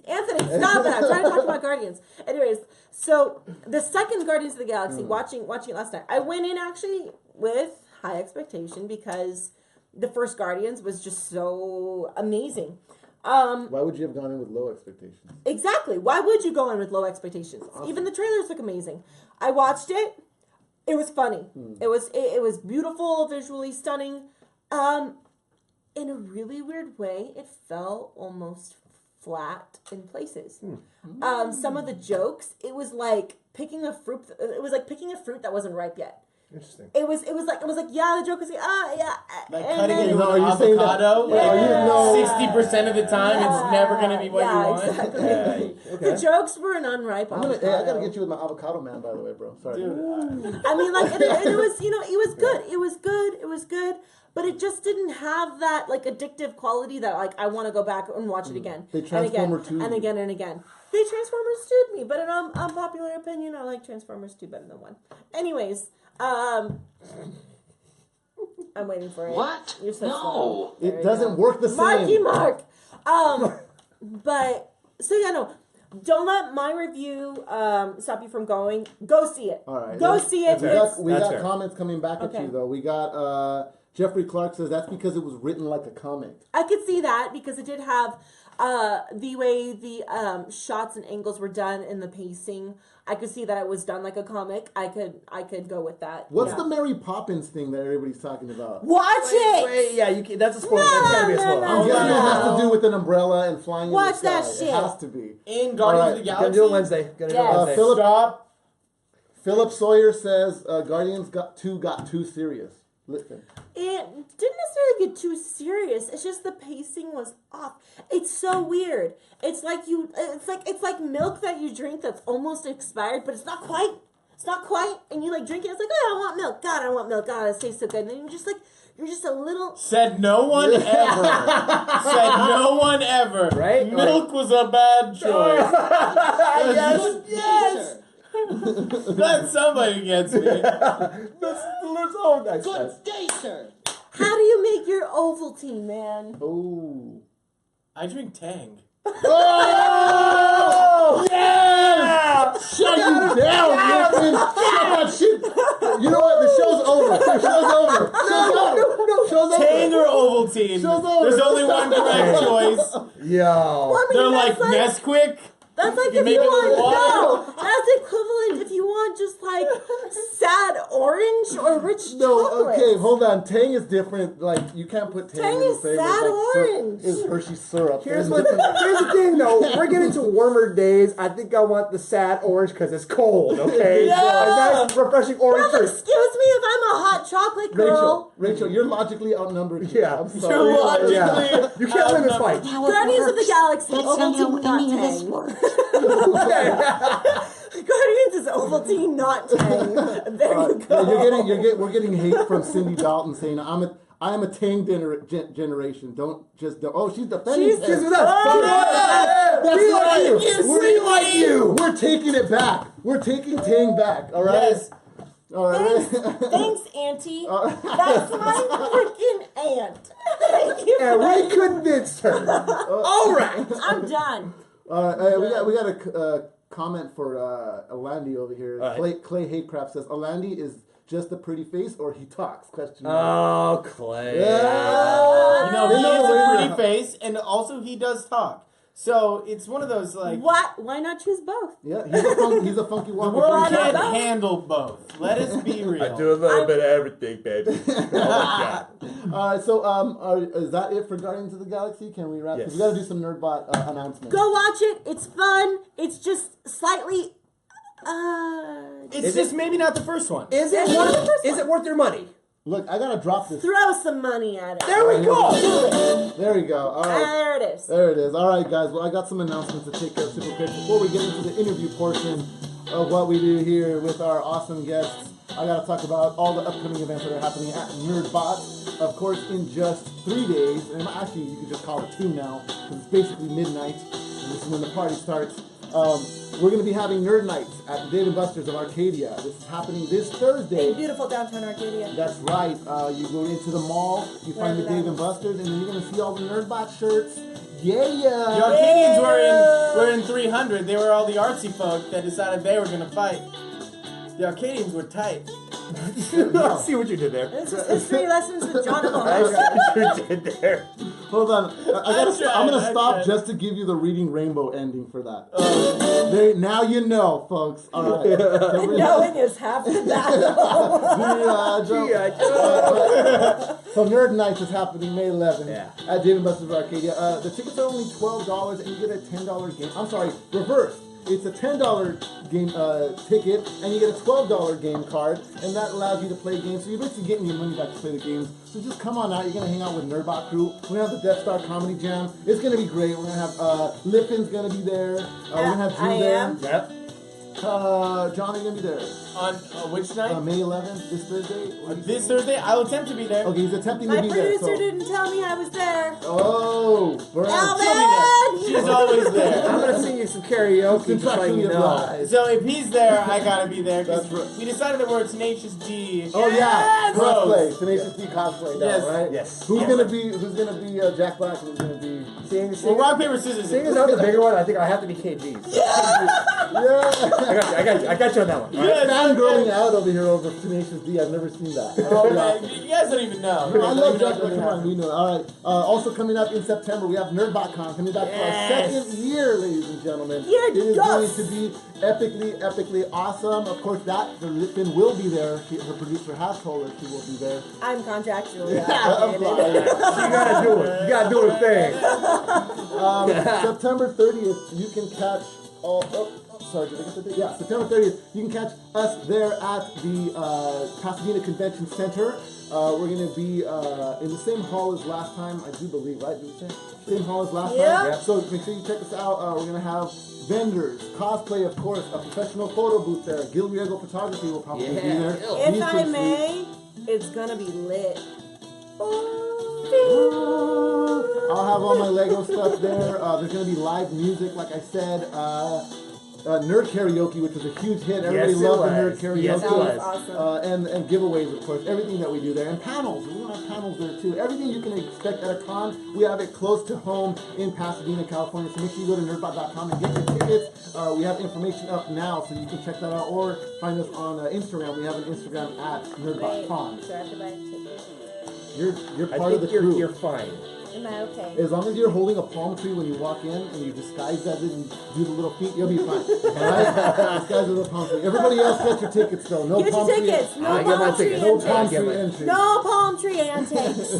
Speaker 4: Anthony, stop it! I'm trying to talk about Guardians. Anyways, so the second Guardians of the Galaxy, watching it last night, I went in actually with high expectation because the first Guardians was just so amazing.
Speaker 3: Why would you have gone in with low expectations?
Speaker 4: Exactly. Why would you go in with low expectations?
Speaker 3: Awesome.
Speaker 4: Even the trailers look amazing. I watched it. It was funny. It was beautiful, visually stunning. In a really weird way, it felt almost flat in places. Some of the jokes, it was like picking a fruit. It was like picking a fruit that wasn't ripe yet.
Speaker 8: Interesting.
Speaker 4: It was like yeah, the joke was like yeah,
Speaker 1: Like
Speaker 4: and
Speaker 1: cutting
Speaker 4: then-
Speaker 1: it with
Speaker 3: No,
Speaker 1: an
Speaker 3: are you saying that-
Speaker 1: avocado?
Speaker 3: Yeah.
Speaker 1: 60% of the time, it's never going to be what you want.
Speaker 4: Exactly. The jokes were an unripe avocado.
Speaker 3: Hey, I gotta get you with my avocado man, by the way, bro. Sorry.
Speaker 1: Dude,
Speaker 4: I mean, like, and it was, it was good. It was good. But it just didn't have that, like, addictive quality that, like, I want to go back and watch it again.
Speaker 3: They
Speaker 4: and again,
Speaker 3: Transformer 2.
Speaker 4: and again and again. They Transformers 2'd me, but in unpopular opinion, I like Transformers 2 better than 1. Anyways, I'm waiting for it.
Speaker 7: What?
Speaker 4: You're so slow.
Speaker 3: It
Speaker 4: There
Speaker 3: doesn't
Speaker 4: you go.
Speaker 3: work the same.
Speaker 4: Marky Mark. But so yeah, no. Don't let my review stop you from going. Go see it.
Speaker 3: All right.
Speaker 4: Go see it.
Speaker 3: We
Speaker 8: That's
Speaker 3: got
Speaker 8: fair.
Speaker 3: comments coming back at
Speaker 4: Okay.
Speaker 3: you though. We got Jeffrey Clark says that's because it was written like a comic.
Speaker 4: I could see that because it did have the way the shots and angles were done and the pacing. I could see that it was done like a comic. I could go with that.
Speaker 3: What's
Speaker 4: yeah.
Speaker 3: the Mary Poppins thing that everybody's talking about?
Speaker 4: Watch it.
Speaker 8: Wait, yeah, you can, that's a spoiler.
Speaker 4: No,
Speaker 8: That's gotta be a
Speaker 4: no,
Speaker 8: spoiler.
Speaker 3: I'm guessing it has
Speaker 4: No.
Speaker 3: to do with an umbrella and flying
Speaker 4: Watch
Speaker 3: in the
Speaker 4: that
Speaker 3: sky.
Speaker 4: shit.
Speaker 3: It has to be.
Speaker 1: in Guardians
Speaker 3: All
Speaker 1: of
Speaker 3: right.
Speaker 1: the
Speaker 8: Gonna
Speaker 1: Galaxy.
Speaker 8: do it Wednesday. Gonna do
Speaker 4: Yes.
Speaker 8: it Wednesday.
Speaker 3: Philip-
Speaker 1: Stop.
Speaker 3: Philip Sawyer says Guardians got too serious. Listen.
Speaker 4: It didn't necessarily get too serious. It's just the pacing was off. It's so weird. It's like it's like milk that you drink that's almost expired, but it's not quite. It's not quite. And you like drink it. It's like, oh, I want milk. God, I want milk. God, it tastes so good. And then you're just a little.
Speaker 1: Said no one ever. Said no one ever.
Speaker 8: Right?
Speaker 1: Milk was a bad choice.
Speaker 4: Yes.
Speaker 1: Glad somebody gets me.
Speaker 2: Good day, sir.
Speaker 4: How do you make your Ovaltine, man?
Speaker 3: Oh.
Speaker 1: I drink Tang.
Speaker 3: Oh! Yeah! Shut you down, Lipton! Shut that shit! You know what? The show's over. The show's over.
Speaker 1: Galaxy.
Speaker 3: Show's over.
Speaker 1: There's only one correct choice.
Speaker 8: Yo.
Speaker 4: Well, I mean,
Speaker 1: They're
Speaker 4: that's
Speaker 1: like Nesquik.
Speaker 4: That's like
Speaker 1: You
Speaker 4: if
Speaker 1: make
Speaker 4: you
Speaker 1: it with
Speaker 4: want,
Speaker 1: water?
Speaker 4: no, that's equivalent if you want just like sad orange or rich
Speaker 3: No,
Speaker 4: chocolate.
Speaker 3: okay, hold on. Tang is different. Like, you can't put Tang,
Speaker 4: Tang
Speaker 3: in the
Speaker 4: is
Speaker 3: flavor.
Speaker 4: sad
Speaker 3: like,
Speaker 4: orange.
Speaker 3: Is Hershey syrup.
Speaker 8: Here's
Speaker 3: There's different-
Speaker 8: the thing, though. We're getting to warmer days. I think I want the sad orange because it's cold, okay?
Speaker 1: Yeah.
Speaker 8: A nice, refreshing orange
Speaker 4: Well,
Speaker 8: juice.
Speaker 4: excuse me if I'm a hot chocolate girl.
Speaker 3: Rachel, you're logically outnumbered. here.
Speaker 8: Yeah.
Speaker 3: I'm
Speaker 1: You're
Speaker 3: sorry.
Speaker 1: logically
Speaker 8: Yeah. You can't win this fight.
Speaker 6: How it
Speaker 4: Guardians of the
Speaker 6: works.
Speaker 4: Galaxy,
Speaker 6: That's not
Speaker 4: Ovaltine,
Speaker 6: how
Speaker 4: not
Speaker 6: any of this
Speaker 4: Tang.
Speaker 6: works.
Speaker 4: Guardians is Ovaltine, not Tang. There you go.
Speaker 3: Yeah, we're getting hate from Cindy Dalton saying I am a Tang generation. Don't. Oh, she's defending.
Speaker 4: She's
Speaker 3: Tang.
Speaker 8: with us.
Speaker 3: That's
Speaker 8: We like
Speaker 3: right.
Speaker 8: you. We like you.
Speaker 3: We're taking it back. We're taking Tang back. All right.
Speaker 1: Yes.
Speaker 3: All right.
Speaker 4: Thanks, Auntie. That's my freaking aunt. Thank you.
Speaker 8: And we convinced her. All right.
Speaker 4: I'm done.
Speaker 3: All right. We got a comment for Alandy over here.
Speaker 5: All right.
Speaker 3: Clay Haycraft says Alandy is just a pretty face or he talks? Question mark.
Speaker 5: Oh, Clay.
Speaker 3: Yeah.
Speaker 1: You know, he
Speaker 3: No,
Speaker 1: has a
Speaker 3: we're
Speaker 1: pretty
Speaker 3: not.
Speaker 1: face, and also he does talk. So it's one of those like
Speaker 4: What? Why not choose both?
Speaker 3: Yeah, he's a funky
Speaker 1: the
Speaker 3: walker.
Speaker 1: world
Speaker 4: Why not
Speaker 1: can't
Speaker 4: both?
Speaker 1: handle both. Let us be real.
Speaker 5: I do a little bit of everything, baby. Oh my God.
Speaker 3: So is that it for Guardians of the Galaxy? Can we wrap? Because we got to do some Nerdbot announcements.
Speaker 4: Go watch it. It's fun. It's just slightly.
Speaker 1: It's just maybe not the first one.
Speaker 8: Is it worth your money?
Speaker 3: Look, I gotta drop this.
Speaker 4: Throw some money at it.
Speaker 8: There we go.
Speaker 3: There we go. All right.
Speaker 4: There it is.
Speaker 3: There it is. All right, guys. Well, I got some announcements to take care of super quick before we get into the interview portion of what we do here with our awesome guests. I gotta talk about all the upcoming events that are happening at Nerdbot. Of course, in just 3 days, and actually you could just call it 2 now, because it's basically midnight, and this is when the party starts. We're going to be having Nerd Nights at Dave & Buster's of Arcadia. This is happening this Thursday.
Speaker 4: In beautiful downtown Arcadia.
Speaker 3: That's right. You go into the mall, you find the Dave & Buster's, and then you're going to see all the Nerdbot shirts. Yeah.
Speaker 1: The Arcadians were in 300. They were all the artsy folk that decided they were going to fight. The Arcadians were tight.
Speaker 8: I see what you did there.
Speaker 4: This is history lessons with John
Speaker 8: I
Speaker 4: Omohundro.
Speaker 8: see what you did there.
Speaker 3: Hold on. I'm going to stop
Speaker 1: tried.
Speaker 3: just to give you the Reading Rainbow ending for that. Now you know, folks. All right. So
Speaker 4: Knowing is half the battle.
Speaker 3: So Nerd Nights is happening May 11th
Speaker 5: Yeah.
Speaker 3: at Dave & Buster's Arcadia. The tickets are only $12 and you get a $10 game. I'm sorry, reverse. It's a $10 game ticket and you get a $12 game card, and that allows you to play games. So you're basically getting your money back to play the games. So just come on out. You're gonna hang out with Nerdbot crew. We're gonna have the Death Star Comedy Jam. It's gonna be great. We're gonna have Litfin's gonna be there. We're gonna have Drew
Speaker 4: I
Speaker 3: there.
Speaker 4: am.
Speaker 5: Yep.
Speaker 3: John, are you gonna be there?
Speaker 1: On which night?
Speaker 3: May 11th, this Thursday. What did you
Speaker 1: This
Speaker 3: say?
Speaker 1: Thursday? I'll attempt to be there.
Speaker 3: Okay, he's attempting
Speaker 4: My
Speaker 3: to be there.
Speaker 4: producer
Speaker 3: So.
Speaker 4: didn't tell me I was there.
Speaker 3: Oh, burn.
Speaker 1: She'll be there. She's always there.
Speaker 8: I'm gonna sing you some karaoke, just letting you know.
Speaker 3: Contractually
Speaker 1: So if he's there, I gotta be there. 'Cause
Speaker 3: That's right.
Speaker 1: we decided that we're Tenacious D.
Speaker 3: Oh yeah,
Speaker 1: Bros.
Speaker 3: cosplay, Tenacious D cosplay now,
Speaker 1: Yes.
Speaker 3: right?
Speaker 5: Yes.
Speaker 3: Who's gonna be Jack Black? Who's gonna be?
Speaker 1: Well, rock, paper, scissors.
Speaker 8: Seeing as I'm the bigger one, I think I have to be KG. So.
Speaker 3: Yeah.
Speaker 8: I got you on that one.
Speaker 1: Yes,
Speaker 3: Fangirling
Speaker 1: okay.
Speaker 3: out over here over Tenacious D. I've never seen that.
Speaker 1: Oh man, you guys don't even know.
Speaker 3: I love Jack Black. Come on, we know. All right. Also coming up in September, we have NerdBotCon coming back for our second year, ladies and gentlemen.
Speaker 4: Yes.
Speaker 3: It is going to be epically awesome. Of course, the Litfin will be there. Her producer has told her she will be there.
Speaker 4: I'm contractually
Speaker 3: Of
Speaker 4: obligated.
Speaker 3: course.
Speaker 8: You gotta do it. You gotta do the thing.
Speaker 3: September 30th, you can catch sorry, did I get the date? Yeah, September 30th, you can catch us there at the Pasadena Convention Center. We're going to be in the same hall as last time, I do believe, right? Did you say? Same hall as last
Speaker 4: Yeah.
Speaker 3: time?
Speaker 8: Yep.
Speaker 3: So make sure you check us out. We're going to have vendors, cosplay, of course, a professional photo booth there. Gil Riego Photography will probably be there.
Speaker 4: If
Speaker 3: He's
Speaker 4: I
Speaker 3: pretty
Speaker 4: may, it's gonna be lit.
Speaker 3: I'll have all my Lego stuff there. There's going to be live music, like I said. Nerd karaoke, which was a huge hit. Everybody
Speaker 8: Yes, it
Speaker 3: loved the
Speaker 8: was.
Speaker 3: nerd karaoke.
Speaker 8: Yes, it was.
Speaker 4: Awesome.
Speaker 3: And giveaways, of course. Everything that we do there. And panels. We're going to have panels there, too. Everything you can expect at a con, we have it close to home in Pasadena, California. So make sure you go to nerdbot.com and get your tickets. We have information up now, so you can check that out. Or find us on Instagram. We have an Instagram at nerdbotcon.
Speaker 4: So I have to buy a ticket.
Speaker 3: You're
Speaker 8: I
Speaker 3: part of the
Speaker 8: think
Speaker 3: crew.
Speaker 8: you're fine.
Speaker 4: Am I okay?
Speaker 3: As long as you're holding a palm tree when you walk in and you disguise as it and do the little feet, you'll be fine. Alright? Disguise as a palm tree. Everybody else get your tickets though. No
Speaker 4: Get
Speaker 3: palm
Speaker 4: your
Speaker 3: tree.
Speaker 4: tickets. No
Speaker 8: I get my
Speaker 4: palm tree
Speaker 8: tickets.
Speaker 3: No
Speaker 4: antics.
Speaker 3: palm
Speaker 8: Yeah,
Speaker 3: tree
Speaker 8: but-
Speaker 3: entry.
Speaker 4: No palm tree antics.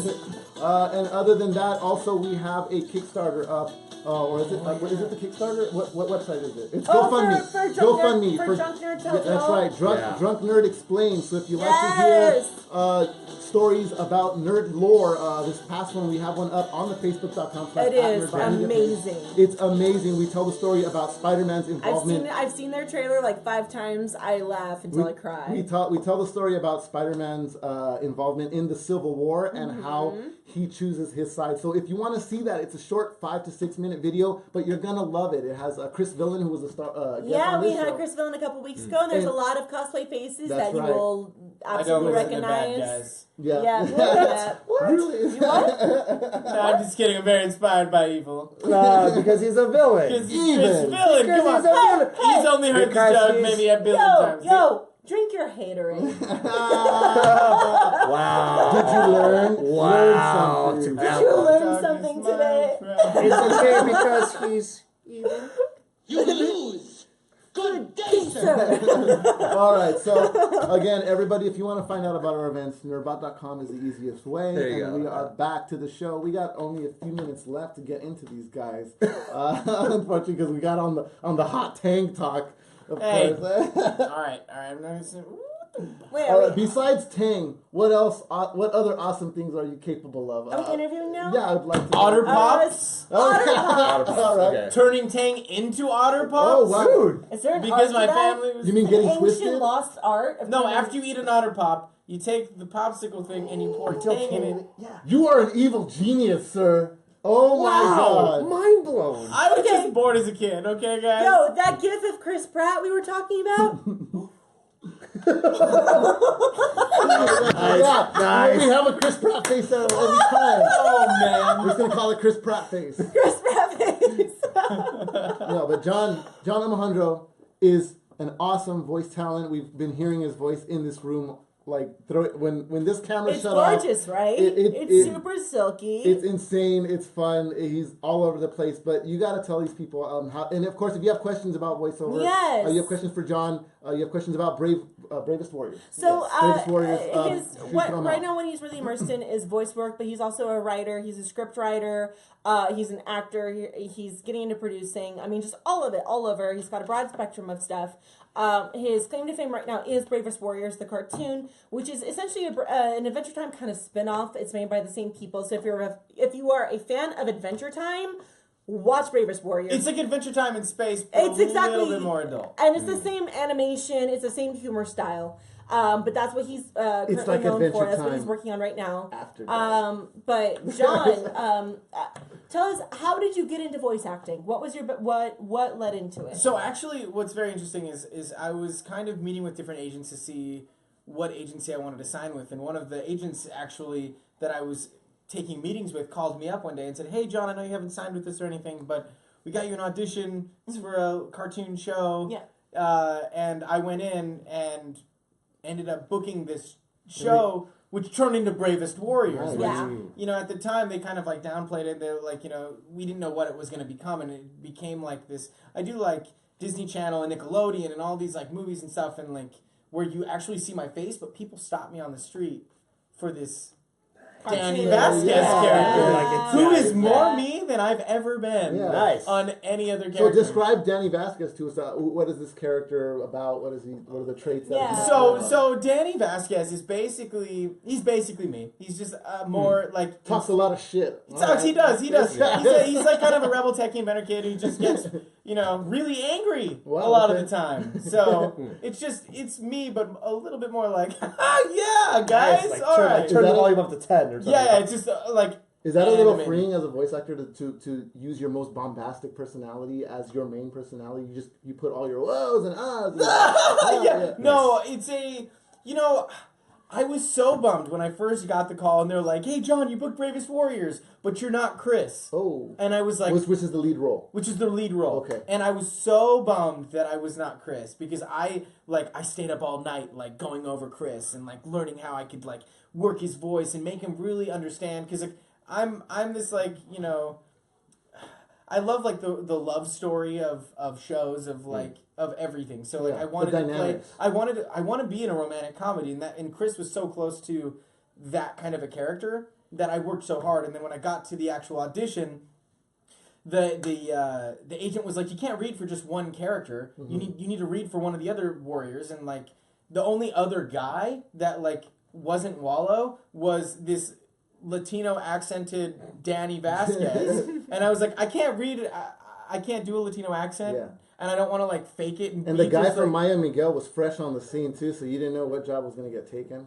Speaker 3: And other than that, also we have a Kickstarter up. Or is it? What is it? The Kickstarter? What website is it? It's GoFundMe.
Speaker 4: for
Speaker 3: GoFundMe
Speaker 4: for Drunk Nerd Tell
Speaker 3: Yeah, that's
Speaker 4: Tale.
Speaker 3: right. Drunk Nerd Explains. So if you like to
Speaker 4: Yes.
Speaker 3: hear stories about nerd lore, this past one we have one up on the Facebook.com.
Speaker 4: It is amazing.
Speaker 3: It's amazing. We tell the story about Spider-Man's
Speaker 4: I've
Speaker 3: involvement.
Speaker 4: I've seen their trailer like 5 times. I laugh until I cry.
Speaker 3: We tell the story about Spider-Man's involvement in the Civil War and how he chooses his side. So if you want to see that, it's a short 5 to 6 minute video, but you're gonna love it. It has Chris Villain, who was a star. Guest on
Speaker 4: we
Speaker 3: this
Speaker 4: had
Speaker 3: show.
Speaker 4: Chris Villain a couple weeks ago, and there's
Speaker 3: And
Speaker 4: a lot of cosplay faces
Speaker 3: that's
Speaker 4: that you
Speaker 3: right.
Speaker 4: will
Speaker 1: I don't
Speaker 4: absolutely
Speaker 1: listen to bad
Speaker 4: recognize.
Speaker 1: guys.
Speaker 3: Yeah.
Speaker 4: Yeah, yeah.
Speaker 3: Really?
Speaker 1: No, I'm just kidding. I'm very inspired by evil.
Speaker 8: Because he's a villain.
Speaker 1: Because he's
Speaker 3: Even.
Speaker 1: Chris Villain.
Speaker 8: Because
Speaker 1: Come on.
Speaker 8: he's a villain.
Speaker 1: He's only heard
Speaker 8: Because
Speaker 1: this joke
Speaker 8: he's-
Speaker 1: maybe a billion times.
Speaker 4: Yo, drink your haterade.
Speaker 8: Wow.
Speaker 3: Did you learn?
Speaker 8: Wow.
Speaker 3: Learn something.
Speaker 4: Did you learn
Speaker 1: Darkness,
Speaker 4: something
Speaker 1: my
Speaker 4: today?
Speaker 1: friend.
Speaker 8: It's okay because he's evil.
Speaker 2: You lose. Good day,
Speaker 4: Sir.
Speaker 3: All right. So again, everybody, if you want to find out about our events, nerdbot.com is the easiest way.
Speaker 5: There you
Speaker 3: and
Speaker 5: go.
Speaker 3: we are back to the show. We got only a few minutes left to get into these guys. Unfortunately, because we got on the hot tank talk. Of
Speaker 1: Hey.
Speaker 3: course.
Speaker 1: All right. I'm not gonna say.
Speaker 4: Wait,
Speaker 3: All
Speaker 4: are
Speaker 3: right. Besides Tang, what else? What other awesome things are you capable of?
Speaker 4: we interviewing now?
Speaker 3: Yeah, I'd like to.
Speaker 1: Otter Pops?
Speaker 4: Otter Pops.
Speaker 3: All right.
Speaker 5: Okay.
Speaker 1: Turning Tang into Otter Pops?
Speaker 3: Oh wow.
Speaker 8: Dude.
Speaker 4: Is there an
Speaker 1: Because
Speaker 4: art
Speaker 1: my
Speaker 4: to that?
Speaker 1: family was.
Speaker 3: You mean
Speaker 4: An
Speaker 3: getting
Speaker 4: ancient
Speaker 3: twisted?
Speaker 4: lost art? Of
Speaker 1: No,
Speaker 4: turning-
Speaker 1: after you eat an Otter Pop, you take the popsicle thing and you pour Tang in it.
Speaker 3: You are an evil genius, sir. Oh my
Speaker 8: Wow.
Speaker 3: god.
Speaker 8: Mind blown.
Speaker 1: I was
Speaker 4: Okay.
Speaker 1: just bored as a kid, okay, guys?
Speaker 4: Yo, that gif of Chris Pratt we were talking about?
Speaker 3: Yeah,
Speaker 8: Nice.
Speaker 3: we have a Chris Pratt face every time.
Speaker 1: Oh, man.
Speaker 3: We're just gonna call it Chris Pratt face.
Speaker 4: Chris Pratt face.
Speaker 3: No, but John Omohundro is an awesome voice talent. We've been hearing his voice in this room. Like when this camera
Speaker 4: It's
Speaker 3: shut off,
Speaker 4: gorgeous, right?
Speaker 3: it-
Speaker 4: It's super silky.
Speaker 3: it's insane. It's fun. He's all over the place. But you got to tell these people how. And of course, if you have questions about voiceover,
Speaker 4: Yes.
Speaker 3: you have questions for John. You have questions about Bravest Warriors.
Speaker 4: So,
Speaker 3: Bravest Warriors.
Speaker 4: right now, what he's really immersed in is voice work, but he's also a writer. He's a script writer. He's an actor. He's getting into producing. I mean, just all of it, all over. He's got a broad spectrum of stuff. His claim to fame right now is Bravest Warriors, the cartoon, which is essentially an Adventure Time kind of spin-off. It's made by the same people. So if you are a fan of Adventure Time, watch Bravest Warriors.
Speaker 1: It's like Adventure Time in space, but
Speaker 4: It's
Speaker 1: a
Speaker 4: exactly
Speaker 1: little bit more adult.
Speaker 4: and it's the same animation, it's the same humor style. But that's what he's currently
Speaker 3: like
Speaker 4: known
Speaker 3: Adventure
Speaker 4: for. That's what
Speaker 3: Time
Speaker 4: he's working on right now.
Speaker 3: After that.
Speaker 4: But John, tell us, how did you get into voice acting? What was your what led into it?
Speaker 1: So actually, what's very interesting is I was kind of meeting with different agents to see what agency I wanted to sign with, and one of the agents actually that I was taking meetings with called me up one day and said, "Hey, John, I know you haven't signed with us or anything, but we got you an audition. It's for a cartoon show."
Speaker 4: Yeah.
Speaker 1: And I went in and ended up booking this show, which turned into Bravest Warriors.
Speaker 3: Nice.
Speaker 1: Which,
Speaker 4: Yeah.
Speaker 1: you know, at the time they kind of like downplayed it. They were like, you know, we didn't know what it was going to become, and it became like this. I do like Disney Channel and Nickelodeon and all these like movies and stuff, and like where you actually see my face, but people stop me on the street for this Danny Vasquez
Speaker 3: Yeah.
Speaker 1: character,
Speaker 8: Like,
Speaker 1: who
Speaker 8: it's-
Speaker 1: is more me than I've ever been
Speaker 3: Yeah.
Speaker 5: Nice.
Speaker 1: on any other
Speaker 3: So
Speaker 1: character.
Speaker 3: describe Danny Vasquez to us. What is this character about? What is he? What are the traits that?
Speaker 4: Yeah.
Speaker 3: he's
Speaker 1: So
Speaker 3: about?
Speaker 1: so Danny Vasquez is basically me. He's just more like
Speaker 3: talks a lot of shit.
Speaker 1: He talks. He does.
Speaker 3: Yeah.
Speaker 1: He's like kind of a rebel techie inventor kid who just gets, you know, really angry
Speaker 3: Wow,
Speaker 1: a lot
Speaker 3: okay.
Speaker 1: of the time. So it's me, but a little bit more like, yeah, guys,
Speaker 8: Nice, like,
Speaker 1: all right.
Speaker 8: turn
Speaker 3: Is
Speaker 8: the
Speaker 3: that
Speaker 8: volume up to 10 or something.
Speaker 1: Yeah, it's just like.
Speaker 3: Is that a little
Speaker 1: animated.
Speaker 3: freeing as a voice actor to use your most bombastic personality as your main personality? You put all your whoas and ahs. And,
Speaker 1: Yeah. No, it's a, you know, I was so bummed when I first got the call and they're like, "Hey, John, you booked Bravest Warriors, but you're not Chris."
Speaker 3: Oh.
Speaker 1: And I was like,
Speaker 3: Which is the lead role?
Speaker 1: which is the lead role.
Speaker 3: Okay.
Speaker 1: And I was so bummed that I was not Chris because I stayed up all night like going over Chris and like learning how I could like work his voice and make him really understand because like I'm this like, you know, I love like the love story of shows of like of everything. So like I wanted to play I want to be in a romantic comedy and Chris was so close to that kind of a character that I worked so hard, and then when I got to the actual audition, the agent was like, "You can't read for just one character. You need to read for one of the other warriors." And like the only other guy that like wasn't Wallow was this Latino accented Danny Vasquez, and I was like, I can't read it. I can't do a Latino accent, and I don't want to like fake it.
Speaker 3: And the guy from Maya Miguel was fresh on the scene too, so you didn't know what job was going to get taken.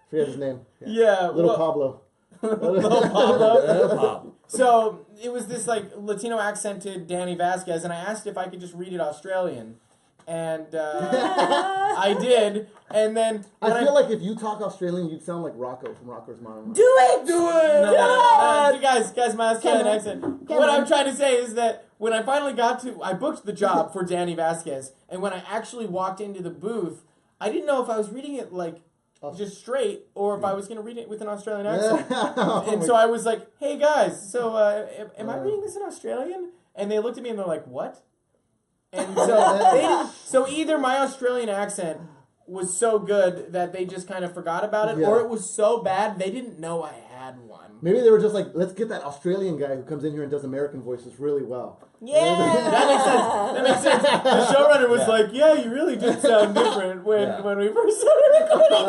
Speaker 3: Forget his name.
Speaker 1: Yeah,
Speaker 3: Pablo.
Speaker 1: Little Pablo. So it was this like Latino accented Danny Vasquez, and I asked if I could just read it Australian. And I did, and then
Speaker 3: I feel like if you talk Australian, you'd sound like Rocco from Rocco's Modern Life.
Speaker 4: Do it!
Speaker 1: No, guys, my Australian accent. What I'm trying to say is that when I finally I booked the job for Danny Vasquez, and when I actually walked into the booth, I didn't know if I was reading it like just straight or if I was going to read it with an Australian accent. And so I was like, "Hey guys, so am I reading this in Australian?" And they looked at me and they're like, "What?" And so so either my Australian accent was so good that they just kind of forgot about it, or it was so bad they didn't know I had one.
Speaker 3: Maybe they were just like, let's get that Australian guy who comes in here and does American voices really well.
Speaker 4: Yeah,
Speaker 1: that makes sense. The showrunner was like, "Yeah, you really did sound different when we first started recording."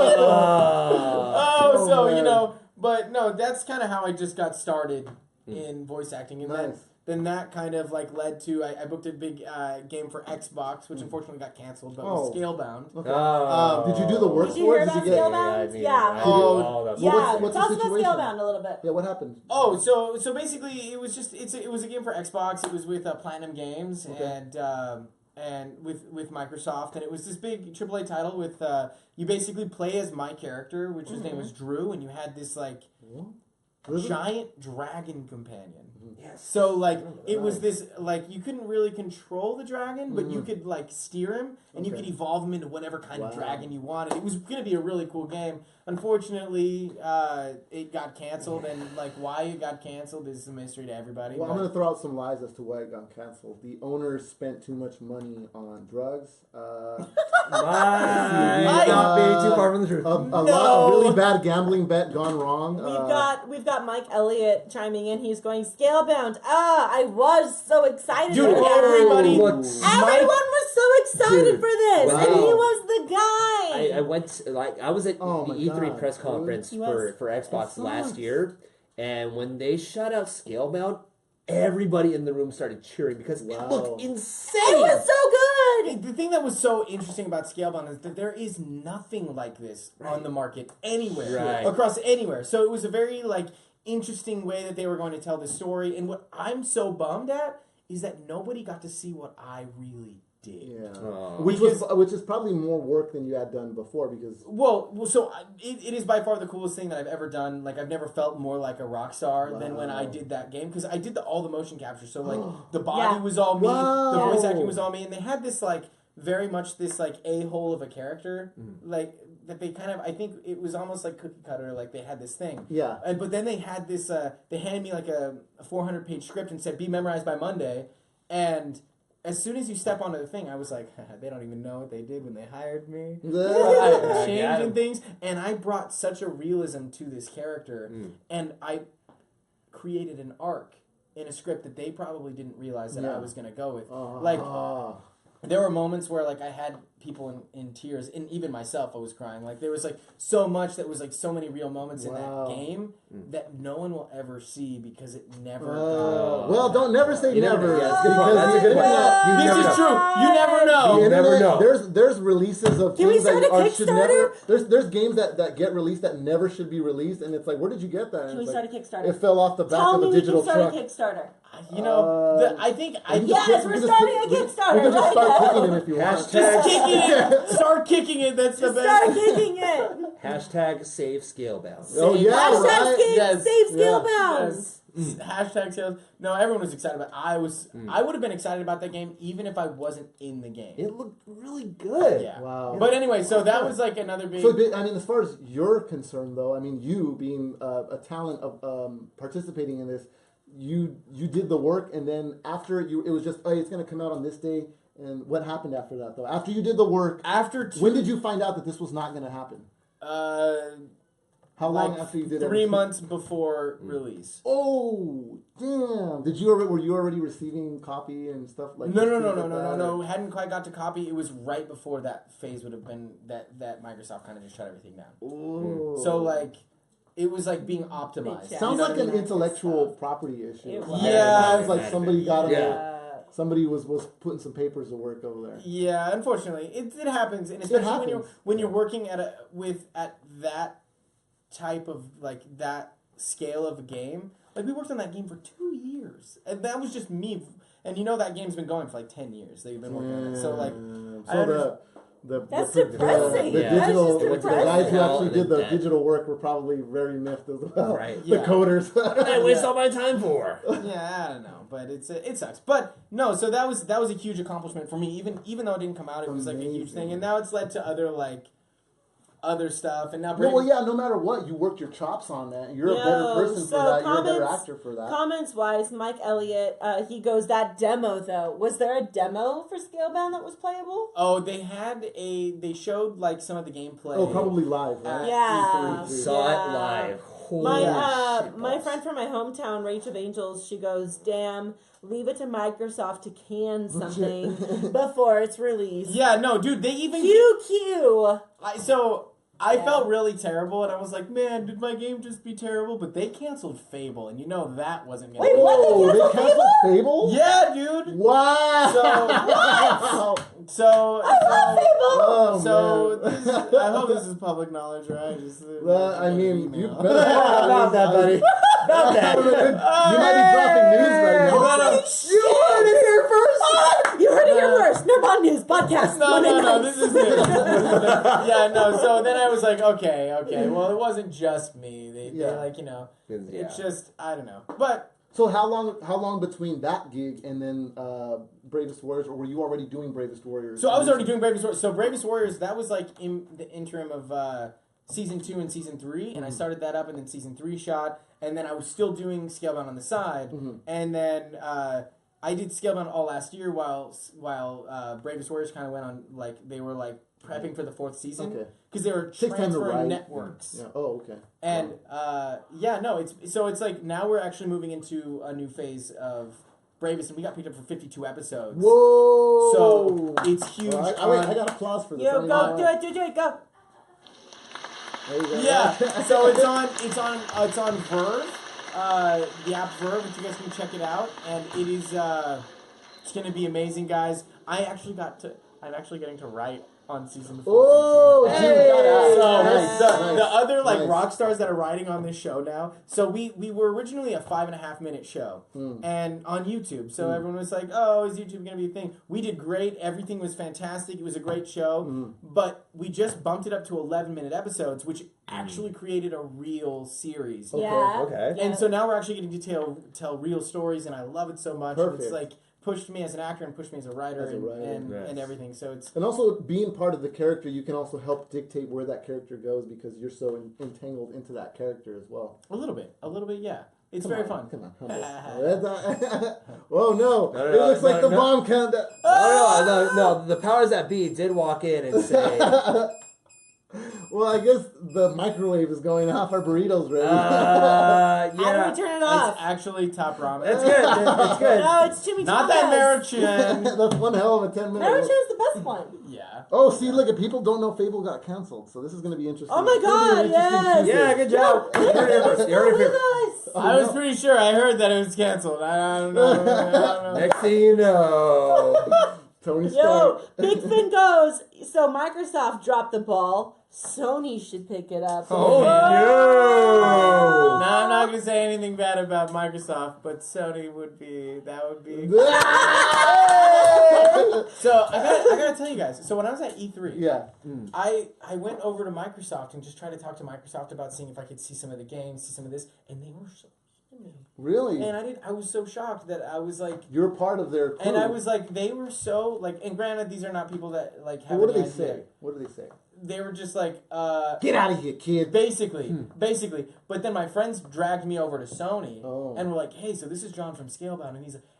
Speaker 1: You know, but no, that's kind of how I just got started in voice acting, and then that kind of like led to I booked a big game for Xbox, which unfortunately got canceled, but was Scalebound.
Speaker 3: Okay. Did you do the work
Speaker 4: Did you
Speaker 3: for
Speaker 4: hear
Speaker 3: it?
Speaker 4: about
Speaker 3: Did you get
Speaker 4: Scalebound? Yeah.
Speaker 3: What's
Speaker 4: Tell
Speaker 3: the
Speaker 4: us about
Speaker 3: situation?
Speaker 4: Scalebound a little bit.
Speaker 3: Yeah, what happened?
Speaker 1: Oh, so basically it was just it was a game for Xbox. It was with Platinum Games and with Microsoft, and it was this big AAA title with you basically play as my character, which his name was Drew, and you had this like giant dragon companion.
Speaker 5: Yes.
Speaker 1: So like it was this like you couldn't really control the dragon, but you could like steer him and you could evolve him into whatever kind of dragon you wanted. It was gonna be a really cool game. Unfortunately, it got canceled, and like why it got canceled is a mystery to everybody.
Speaker 3: Well, I'm gonna throw out some lies as to why it got canceled. The owners spent too much money on drugs.
Speaker 5: Not being too far from the truth.
Speaker 3: A really bad gambling bet gone wrong.
Speaker 4: We've got Mike Elliott chiming in. He's going Scalebound. I was so excited.
Speaker 1: Dude,
Speaker 4: for
Speaker 1: everybody
Speaker 4: everyone was so excited for this, and he was the guy.
Speaker 5: I went I was at the E3 press conference for Xbox last year, and when they shut out Scalebound, everybody in the room started cheering because it looked insane.
Speaker 4: It was so good.
Speaker 1: The thing that was so interesting about Scalebound is that there is nothing like this on the market anywhere, across anywhere. So it was a very like interesting way that they were going to tell the story. And what I'm so bummed at is that nobody got to see what I really did.
Speaker 3: Yeah, which is probably more work than you had done before because
Speaker 1: it is by far the coolest thing that I've ever done. Like I've never felt more like a rock star than when I did that game because I did all the motion capture. So like the body was all me, the voice acting was all me, and they had this like very much this like a-hole of a character like that they kind of I think it was almost like cookie cutter like they had this thing but then they had this they handed me like a 400-page script and said be memorized by Monday, and as soon as you step onto the thing, I was like, they don't even know what they did when they hired me. I changing things, and I brought such a realism to this character, and I created an arc in a script that they probably didn't realize that I was going to go with. There were moments where like I had people in tears, and even myself, I was crying. Like there was like so much that was like so many real moments in that game that no one will ever see because it never.
Speaker 3: Well, don't never say never.
Speaker 5: That's a good point.
Speaker 1: This is true. You never know.
Speaker 3: You never know. There's releases of
Speaker 4: Can we
Speaker 3: games
Speaker 4: start
Speaker 3: that
Speaker 4: a
Speaker 3: should never.
Speaker 4: Kickstarter?
Speaker 3: There's games that get released that never should be released, and it's like, where did you get that?
Speaker 4: Can we start a Kickstarter?
Speaker 3: It fell off the back of a digital truck.
Speaker 4: Tell me we can start a Kickstarter.
Speaker 1: You know, I think
Speaker 4: yes, we're starting a Kickstarter.
Speaker 3: We can just start clicking them if you want.
Speaker 1: Just kick it. Start kicking it. That's the
Speaker 4: Just
Speaker 1: best.
Speaker 4: start kicking it.
Speaker 5: Hashtag save Scalebound.
Speaker 3: Oh yeah,
Speaker 4: Hashtag
Speaker 3: right.
Speaker 4: save
Speaker 3: Yeah.
Speaker 4: Scalebound.
Speaker 1: Hashtag sales. No, everyone was excited about it. I would have been excited about that game even if I wasn't in the game.
Speaker 5: It looked really good.
Speaker 1: Yeah.
Speaker 3: Wow.
Speaker 1: But anyway, so that was like another big...
Speaker 3: So, I mean, as far as you're concerned, though, I mean, you being a talent of participating in this, you did the work, and then after it was just, oh, it's going to come out on this day. And what happened after that, though? After you did the work, when did you find out that this was not going to happen? How long after you did it?
Speaker 1: 3 months before release.
Speaker 3: Oh, damn! Were you already receiving copy and stuff like?
Speaker 1: No. Hadn't quite got to copy. It was right before that phase would have been that Microsoft kind of just shut everything down.
Speaker 3: Ooh.
Speaker 1: So like, it was like being optimized.
Speaker 4: Yeah.
Speaker 3: Sounds
Speaker 1: You know
Speaker 3: like
Speaker 1: what I
Speaker 3: an
Speaker 1: mean?
Speaker 3: intellectual property issue.
Speaker 4: It was.
Speaker 1: Yeah.
Speaker 3: Sounds like somebody got
Speaker 5: Yeah.
Speaker 3: Somebody was putting some papers to work over there.
Speaker 1: Yeah, unfortunately, it happens, and especially when you're working at that type of like that scale of a game. Like we worked on that game for 2 years, and that was just me. And you know that game's been going for like 10 years. They've been working on it, so like
Speaker 4: That's depressing.
Speaker 3: The
Speaker 5: Yeah.
Speaker 3: digital,
Speaker 4: That's just
Speaker 3: the guys who
Speaker 5: depressing.
Speaker 3: actually did the
Speaker 5: That-
Speaker 3: digital work were probably very miffed as well.
Speaker 5: Right.
Speaker 3: The
Speaker 1: Yeah.
Speaker 3: coders.
Speaker 5: What did I waste all my time for?
Speaker 1: Yeah, I don't know, but it sucks. But no, so that was a huge accomplishment for me. Even though it didn't come out, it was like a huge thing, and now it's led to other stuff, and now.
Speaker 3: Well, yeah. No matter what, you worked your chops on that. You're a better person for that. You're a better actor for that.
Speaker 4: Comments wise, Mike Elliott, he goes, that demo though. Was there a demo for Scalebound that was playable?
Speaker 1: Oh, they showed like some of the gameplay.
Speaker 3: Oh, probably live, right?
Speaker 4: Yeah.
Speaker 1: E3 too.
Speaker 5: Saw
Speaker 4: Yeah.
Speaker 5: it live. Holy
Speaker 4: My
Speaker 5: shit
Speaker 4: my
Speaker 5: balls.
Speaker 4: friend from my hometown, Rach of Angels, she goes, damn, leave it to Microsoft to can something before it's released.
Speaker 1: Yeah, no, dude, they even
Speaker 4: QQ.
Speaker 1: I felt really terrible, and I was like, man, did my game just be terrible? But they canceled Fable, and you know that wasn't gonna.
Speaker 4: Wait, what?
Speaker 3: Whoa,
Speaker 4: They
Speaker 3: they
Speaker 4: canceled
Speaker 3: canceled Fable?
Speaker 1: Yeah, dude.
Speaker 3: Wow.
Speaker 1: So
Speaker 3: Oh,
Speaker 1: so
Speaker 3: man.
Speaker 1: this is, I hope this is public knowledge, right? Just,
Speaker 3: I mean, you
Speaker 1: email.
Speaker 3: better
Speaker 5: About that, buddy. About that.
Speaker 3: You might be dropping news right now.
Speaker 4: Holy shit! You heard it here first! You heard it here first! Nerdbot News Podcast.
Speaker 1: No,
Speaker 4: Monday nights.
Speaker 1: this is good. Yeah, no. So then I was like, okay. Well, it wasn't just me. They like, you know, it's just I don't know. But
Speaker 3: So how long between that gig and then Bravest Warriors, or were you already doing Bravest Warriors?
Speaker 1: so I was already doing Bravest Warriors. So Bravest Warriors, that was like in the interim of season 2 and season 3, and I started that up, and then season 3 shot, and then I was still doing Scalebound on the side, and then I did Scalebound all last year while Bravest Warriors kind of went on they were like prepping for the 4th season because they were
Speaker 3: Takes time to
Speaker 1: transferring
Speaker 3: write.
Speaker 1: networks.
Speaker 3: Yeah. Oh, okay.
Speaker 1: And it's like now we're actually moving into a new phase of Bravest, and we got picked up for 52 episodes.
Speaker 3: Whoa!
Speaker 1: So it's huge.
Speaker 3: All right, I got applause for this.
Speaker 4: Yo, go, do it, go.
Speaker 3: There you go.
Speaker 1: Yeah. So it's on Verve, the app Verve, which you guys can check it out, and it is it's gonna be amazing, guys. I'm actually getting to write on season 4.
Speaker 3: Oh,
Speaker 1: So
Speaker 3: nice,
Speaker 1: the other
Speaker 3: nice.
Speaker 1: rock stars that are writing on this show now. So we were originally a 5.5 minute show, and on YouTube. So everyone was like, "Oh, is YouTube gonna be a thing?" We did great. Everything was fantastic. It was a great show. But we just bumped it up to 11-minute episodes, which actually created a real series.
Speaker 4: Yeah.
Speaker 5: Okay.
Speaker 1: And so now we're actually getting to tell real stories, and I love it so much.
Speaker 3: Perfect.
Speaker 1: It's like pushed me as an actor and pushed me as a writer, and everything. So it's
Speaker 3: And also, being part of the character, you can also help dictate where that character goes because you're so entangled into that character as well.
Speaker 1: a little bit, yeah. It's very fun.
Speaker 3: Come on, humble. Oh no!
Speaker 5: No,
Speaker 3: It looks like the
Speaker 5: no.
Speaker 3: bomb count.
Speaker 5: No, the powers that be did walk in and say,
Speaker 3: Well, I guess the microwave is going off. Our burritos ready.
Speaker 4: How do
Speaker 5: yeah.
Speaker 4: we turn it off?
Speaker 1: It's actually top ramen.
Speaker 5: That's good. It's good.
Speaker 4: No, it's Jimmy
Speaker 1: Not that
Speaker 4: Tacos.
Speaker 1: American.
Speaker 3: That's one hell of a 10 minutes.
Speaker 4: Naruto is the best one.
Speaker 1: Yeah.
Speaker 3: Oh, see, look, at people don't know Fable got canceled, so this is going to be interesting.
Speaker 4: Oh my
Speaker 3: It's gonna be
Speaker 4: God,
Speaker 3: an interesting
Speaker 4: yes.
Speaker 3: Tuesday.
Speaker 5: Yeah, good job. You heard it first. You heard it first.
Speaker 3: Oh,
Speaker 1: I was
Speaker 3: no.
Speaker 1: pretty sure. I heard that it was canceled. I don't know.
Speaker 5: Next thing you know.
Speaker 3: Tony
Speaker 4: Yo,
Speaker 3: Stark.
Speaker 4: Big Finn goes. So Microsoft dropped the ball. Sony should pick it up.
Speaker 1: Oh,
Speaker 3: no.
Speaker 1: Now I'm not gonna say anything bad about Microsoft, but Sony would be. That would be. So I gotta tell you guys. So when I was at E3,
Speaker 3: Yeah.
Speaker 1: I went over to Microsoft and just tried to talk to Microsoft about seeing if I could see some of the games, see some of this, and they were so.
Speaker 3: Really?
Speaker 1: And I was so shocked that I was like.
Speaker 3: You're part of their crew.
Speaker 1: And I was like, they were so like, and granted, these are not people that like have.
Speaker 3: What do
Speaker 1: any
Speaker 3: they
Speaker 1: idea.
Speaker 3: say? What do they say?
Speaker 1: They were just like,
Speaker 3: Get out of here, kid.
Speaker 1: basically. But then my friends dragged me over to Sony and were like, hey, so this is John from Scalebound,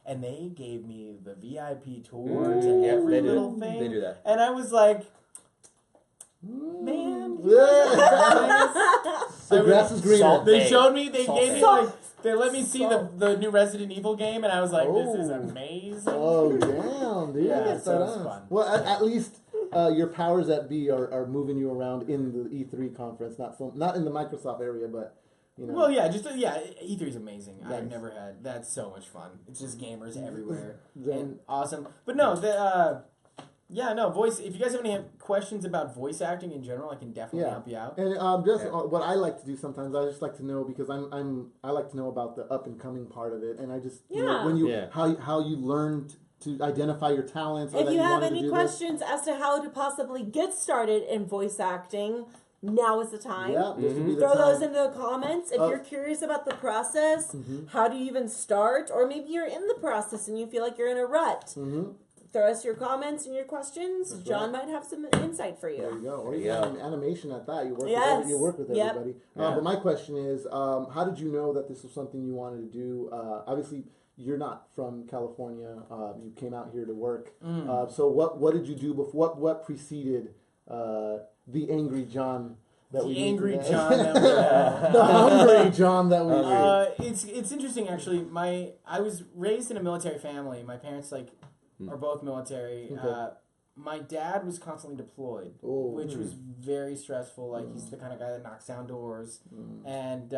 Speaker 1: and they gave me the VIP tour to every little thing.
Speaker 5: They do that.
Speaker 1: And I was like, man.
Speaker 3: The grass is greener.
Speaker 1: They showed me, they gave me like, they let me see
Speaker 3: Salt.
Speaker 1: the new Resident Evil game, and I was like, this is amazing.
Speaker 3: Oh, damn, dude.
Speaker 1: Yeah,
Speaker 3: That's
Speaker 1: so it was
Speaker 3: badass.
Speaker 1: fun.
Speaker 3: Well, at least your powers that be are moving you around in the E3 conference, not in the Microsoft area, but, you know.
Speaker 1: Well, yeah, E3 is amazing.
Speaker 3: Nice.
Speaker 1: I've never had. That's so much fun. It's just gamers everywhere
Speaker 3: Then-
Speaker 1: and awesome. But no, voice. If you guys have any questions about voice acting in general, I can definitely help you out.
Speaker 3: And what I like to do sometimes, I just like to know because I like to know about the up and coming part of it, and I just you know, when you how you learned to identify your talents. Or
Speaker 4: If
Speaker 3: that
Speaker 4: you have
Speaker 3: wanted to
Speaker 4: any
Speaker 3: do
Speaker 4: questions as to how to possibly get started in voice acting, now is the time.
Speaker 3: Yeah, this would be the
Speaker 4: Throw
Speaker 3: time.
Speaker 4: those into the comments. If you're curious about the process, how do you even start? Or maybe you're in the process and you feel like you're in a rut. Throw us your comments and your questions.
Speaker 3: That's
Speaker 4: John might have some insight for you.
Speaker 3: There you go. Or
Speaker 5: There
Speaker 3: you
Speaker 5: you
Speaker 3: got
Speaker 5: go.
Speaker 3: animation at that. You work
Speaker 4: Yes.
Speaker 3: with you work with
Speaker 4: Yep.
Speaker 3: everybody. But my question is, how did you know that this was something you wanted to do? Obviously, you're not from California. You came out here to work. So what did you do before? What preceded the angry John? That
Speaker 1: The
Speaker 3: we
Speaker 1: angry
Speaker 3: meet today?
Speaker 1: John that we
Speaker 3: the hungry John that we meet.
Speaker 1: It's interesting actually. I was raised in a military family. My parents are both military.
Speaker 3: Okay.
Speaker 1: My dad was constantly deployed, which was very stressful. Like he's the kind of guy that knocks down doors, and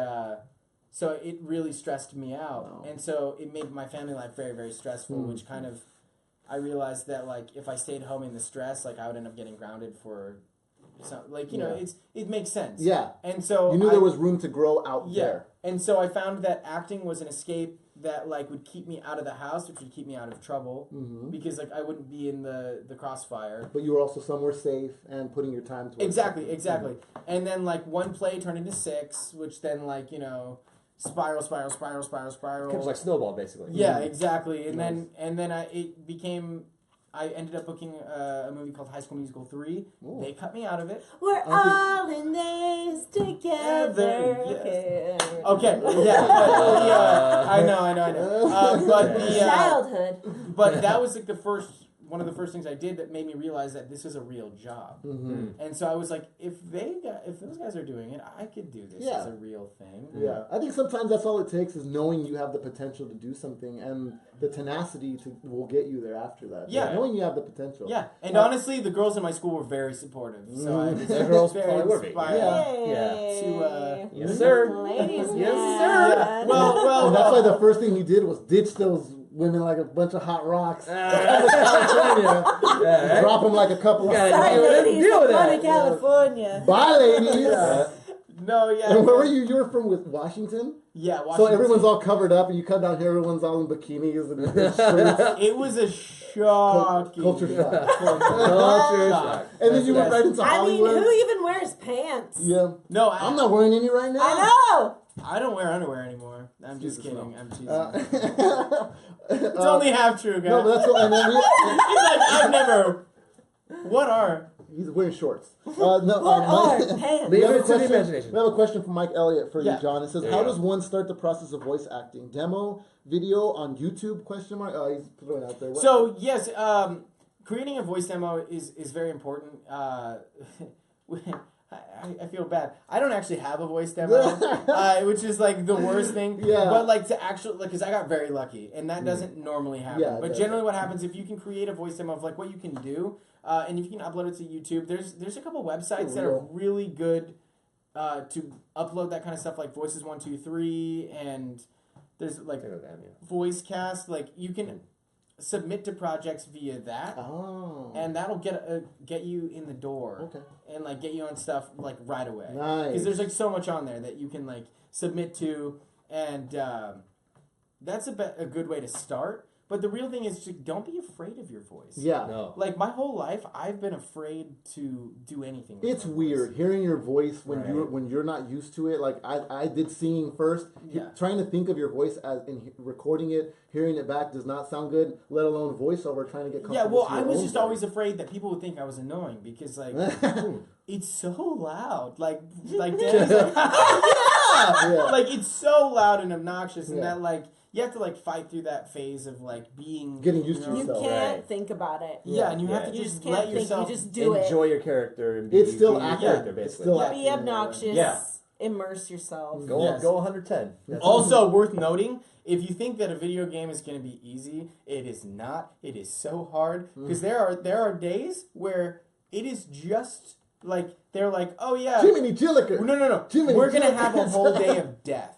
Speaker 1: so it really stressed me out. And so it made my family life very, very stressful. Which kind of I realized that like if I stayed home in the stress, like I would end up getting grounded for. So, like, you know, it makes sense.
Speaker 3: Yeah.
Speaker 1: And so
Speaker 3: you knew there was room to grow out there.
Speaker 1: And so I found that acting was an escape that, like, would keep me out of the house, which would keep me out of trouble. Because, like, I wouldn't be in the crossfire.
Speaker 3: But you were also somewhere safe and putting your time towards
Speaker 1: Exactly.
Speaker 3: something.
Speaker 1: And then, like, one play turned into 6, which then, like, you know, spiral.
Speaker 5: Kind of like snowball, basically.
Speaker 1: Yeah, exactly. And then I ended up booking a movie called High School Musical 3.
Speaker 3: Ooh.
Speaker 1: They cut me out of it.
Speaker 4: We're all in this together.
Speaker 1: Yes. Okay. Yeah. I know. But the
Speaker 4: Childhood.
Speaker 1: But that was like one of the first things I did that made me realize that this is a real job. And so I was like, if those guys are doing it, I could do this as a real thing.
Speaker 3: Yeah, I think sometimes that's all it takes is knowing you have the potential to do something, and the tenacity will get you there after that.
Speaker 1: Yeah.
Speaker 3: Knowing you have the potential.
Speaker 1: Yeah, and honestly, the girls in my school were very supportive. So I was
Speaker 5: The girls
Speaker 1: very
Speaker 5: probably would be.
Speaker 1: inspired to.
Speaker 5: Yes, sir.
Speaker 4: Ladies,
Speaker 5: Yes,
Speaker 4: man.
Speaker 1: Yeah. Well.
Speaker 3: And that's why the first thing you did was ditch those women like a bunch of hot rocks. California. Drop them like a couple of...
Speaker 4: Sorry, ladies,
Speaker 5: deal with
Speaker 4: I'm
Speaker 5: that.
Speaker 4: going to California.
Speaker 3: Bye, ladies.
Speaker 1: No, yeah.
Speaker 3: And where were you? You were from Washington?
Speaker 1: Yeah,
Speaker 3: So
Speaker 1: Washington
Speaker 3: everyone's
Speaker 1: State.
Speaker 3: all covered up, and you come down here, everyone's all in bikinis and shirts.
Speaker 1: It was a shocking
Speaker 3: Culture shock.
Speaker 5: Culture shock.
Speaker 3: And then you went right into
Speaker 4: I mean,
Speaker 3: Hollywood.
Speaker 4: who even wears pants?
Speaker 3: Yeah.
Speaker 1: No,
Speaker 3: I'm not wearing any right now.
Speaker 4: I know.
Speaker 1: I don't wear underwear anymore. I'm just
Speaker 3: Jesus,
Speaker 1: kidding.
Speaker 3: no.
Speaker 1: I'm teasing.
Speaker 3: It's
Speaker 1: It's only half true, guys.
Speaker 3: No, but that's what, and then
Speaker 1: He's like, I've never. What are?
Speaker 3: he's wearing shorts. No,
Speaker 4: What are
Speaker 3: Mike-
Speaker 4: pants?
Speaker 5: Leave
Speaker 3: We have
Speaker 5: it
Speaker 3: a
Speaker 5: to the
Speaker 3: question-
Speaker 5: imagination.
Speaker 3: We have a question from Mike Elliott for
Speaker 1: Yeah.
Speaker 3: you, John. It says,
Speaker 5: There
Speaker 3: "How
Speaker 5: you go.
Speaker 3: does one start the process of voice acting? Demo, video on YouTube? Question mark. Oh, he's throwing it out there. What?
Speaker 1: So yes, creating a voice demo is very important. I feel bad. I don't actually have a voice demo, which is like the worst thing.
Speaker 3: Yeah.
Speaker 1: But like to actually, like, because I got very lucky, and that doesn't normally happen.
Speaker 3: Yeah,
Speaker 1: but
Speaker 3: it
Speaker 1: generally, what happens if you can create a voice demo of like what you can do, and if you can upload it to YouTube, there's a couple websites that are really good to upload that kind of stuff, like Voices 123, and there's like Voicecast. Like you can. submit to projects via that.
Speaker 3: Oh.
Speaker 1: And that'll get you in the door.
Speaker 3: Okay.
Speaker 1: And like get you on stuff like right away.
Speaker 3: Nice.
Speaker 1: Because there's like so much on there that you can like submit to, and that's a good way to start. But the real thing is, just don't be afraid of your voice.
Speaker 3: Yeah.
Speaker 5: No.
Speaker 1: Like my whole life, I've been afraid to do anything. With
Speaker 3: It's
Speaker 1: my
Speaker 3: weird
Speaker 1: voice.
Speaker 3: hearing your voice when
Speaker 1: Right.
Speaker 3: you're not used to it. Like I did singing first.
Speaker 1: Yeah.
Speaker 3: Trying to think of your voice as in recording it, hearing it back does not sound good. Let alone voiceover. Trying to get comfortable.
Speaker 1: Yeah, well,
Speaker 3: to
Speaker 1: I
Speaker 3: your
Speaker 1: was
Speaker 3: own
Speaker 1: just
Speaker 3: voice.
Speaker 1: always afraid that people would think I was annoying because like it's so loud. Like Danny's like, yeah! Like it's so loud and obnoxious, and
Speaker 3: Yeah.
Speaker 1: that like you have to like fight through that phase of like being
Speaker 3: Getting used to
Speaker 4: You
Speaker 3: yourself.
Speaker 4: can't
Speaker 5: Right.
Speaker 4: think about it.
Speaker 1: Yeah, and you have
Speaker 5: Yeah.
Speaker 1: to
Speaker 4: You
Speaker 1: just
Speaker 4: just can't
Speaker 1: let
Speaker 4: think. You
Speaker 1: yourself
Speaker 4: just do it.
Speaker 5: Enjoy your character and be,
Speaker 3: It's still
Speaker 5: be your
Speaker 3: acting.
Speaker 5: character,
Speaker 3: It's
Speaker 5: basically.
Speaker 3: still
Speaker 4: Be
Speaker 3: acting.
Speaker 4: obnoxious.
Speaker 5: Yeah.
Speaker 4: Immerse yourself.
Speaker 5: Go
Speaker 1: Yes.
Speaker 5: go 110. That's
Speaker 1: Also worth noting, if you think that a video game is going to be easy, it is not. It is so hard because there are days where it is just like they're like, oh yeah,
Speaker 3: Jiminy Jilliker.
Speaker 1: no,
Speaker 3: Jiminy
Speaker 1: we're gonna
Speaker 3: Jilliker.
Speaker 1: have a whole day of death.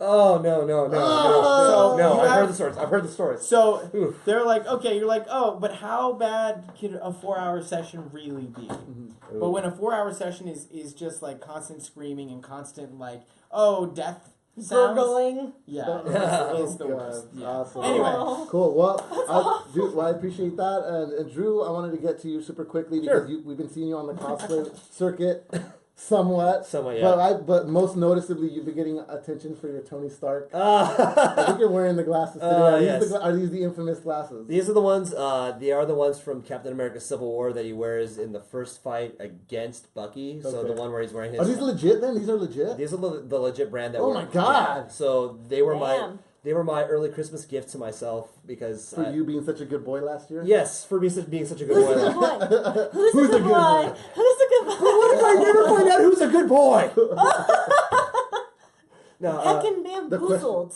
Speaker 5: Oh no!
Speaker 1: So
Speaker 5: No,
Speaker 1: you
Speaker 5: I've
Speaker 1: have-
Speaker 5: heard the stories. I've heard the stories.
Speaker 1: So
Speaker 5: Oof.
Speaker 1: they're like, okay, you're like, oh, but how bad could a 4-hour session really be? But when a 4-hour session is just like constant screaming and constant like, oh, death sounds.
Speaker 4: Gurgling.
Speaker 1: Yeah, it's the
Speaker 3: God,
Speaker 1: worst. Yeah.
Speaker 3: Awesome.
Speaker 1: Anyway.
Speaker 3: Cool. Well, dude, I appreciate that. And Drew, I wanted to get to you super quickly because
Speaker 5: Sure.
Speaker 3: we've been seeing you on the cosplay circuit somewhat.
Speaker 5: Somewhat, yeah.
Speaker 3: But most noticeably, you've been getting attention for your Tony Stark. I think you're wearing the glasses today.
Speaker 5: Yes.
Speaker 3: Are these the infamous glasses?
Speaker 5: These are the ones. They are the ones from Captain America: Civil War that he wears in the first fight against Bucky. So
Speaker 3: Okay.
Speaker 5: the one where he's wearing his.
Speaker 3: Are these legit then? These are legit?
Speaker 5: These are the legit brand that.
Speaker 3: Oh my God.
Speaker 5: Yeah. So they were
Speaker 4: Damn.
Speaker 5: they were my early Christmas gift to myself because
Speaker 3: For you being such a good boy last year?
Speaker 5: Yes, for being such a good
Speaker 4: Who's the
Speaker 5: boy.
Speaker 4: good boy? Who's
Speaker 3: Who's
Speaker 4: the
Speaker 3: the
Speaker 4: good
Speaker 3: good
Speaker 4: boy?
Speaker 3: boy?
Speaker 4: Who's the good boy?
Speaker 5: What if I never find out who's a good boy? No,
Speaker 4: Heckin' bamboozled.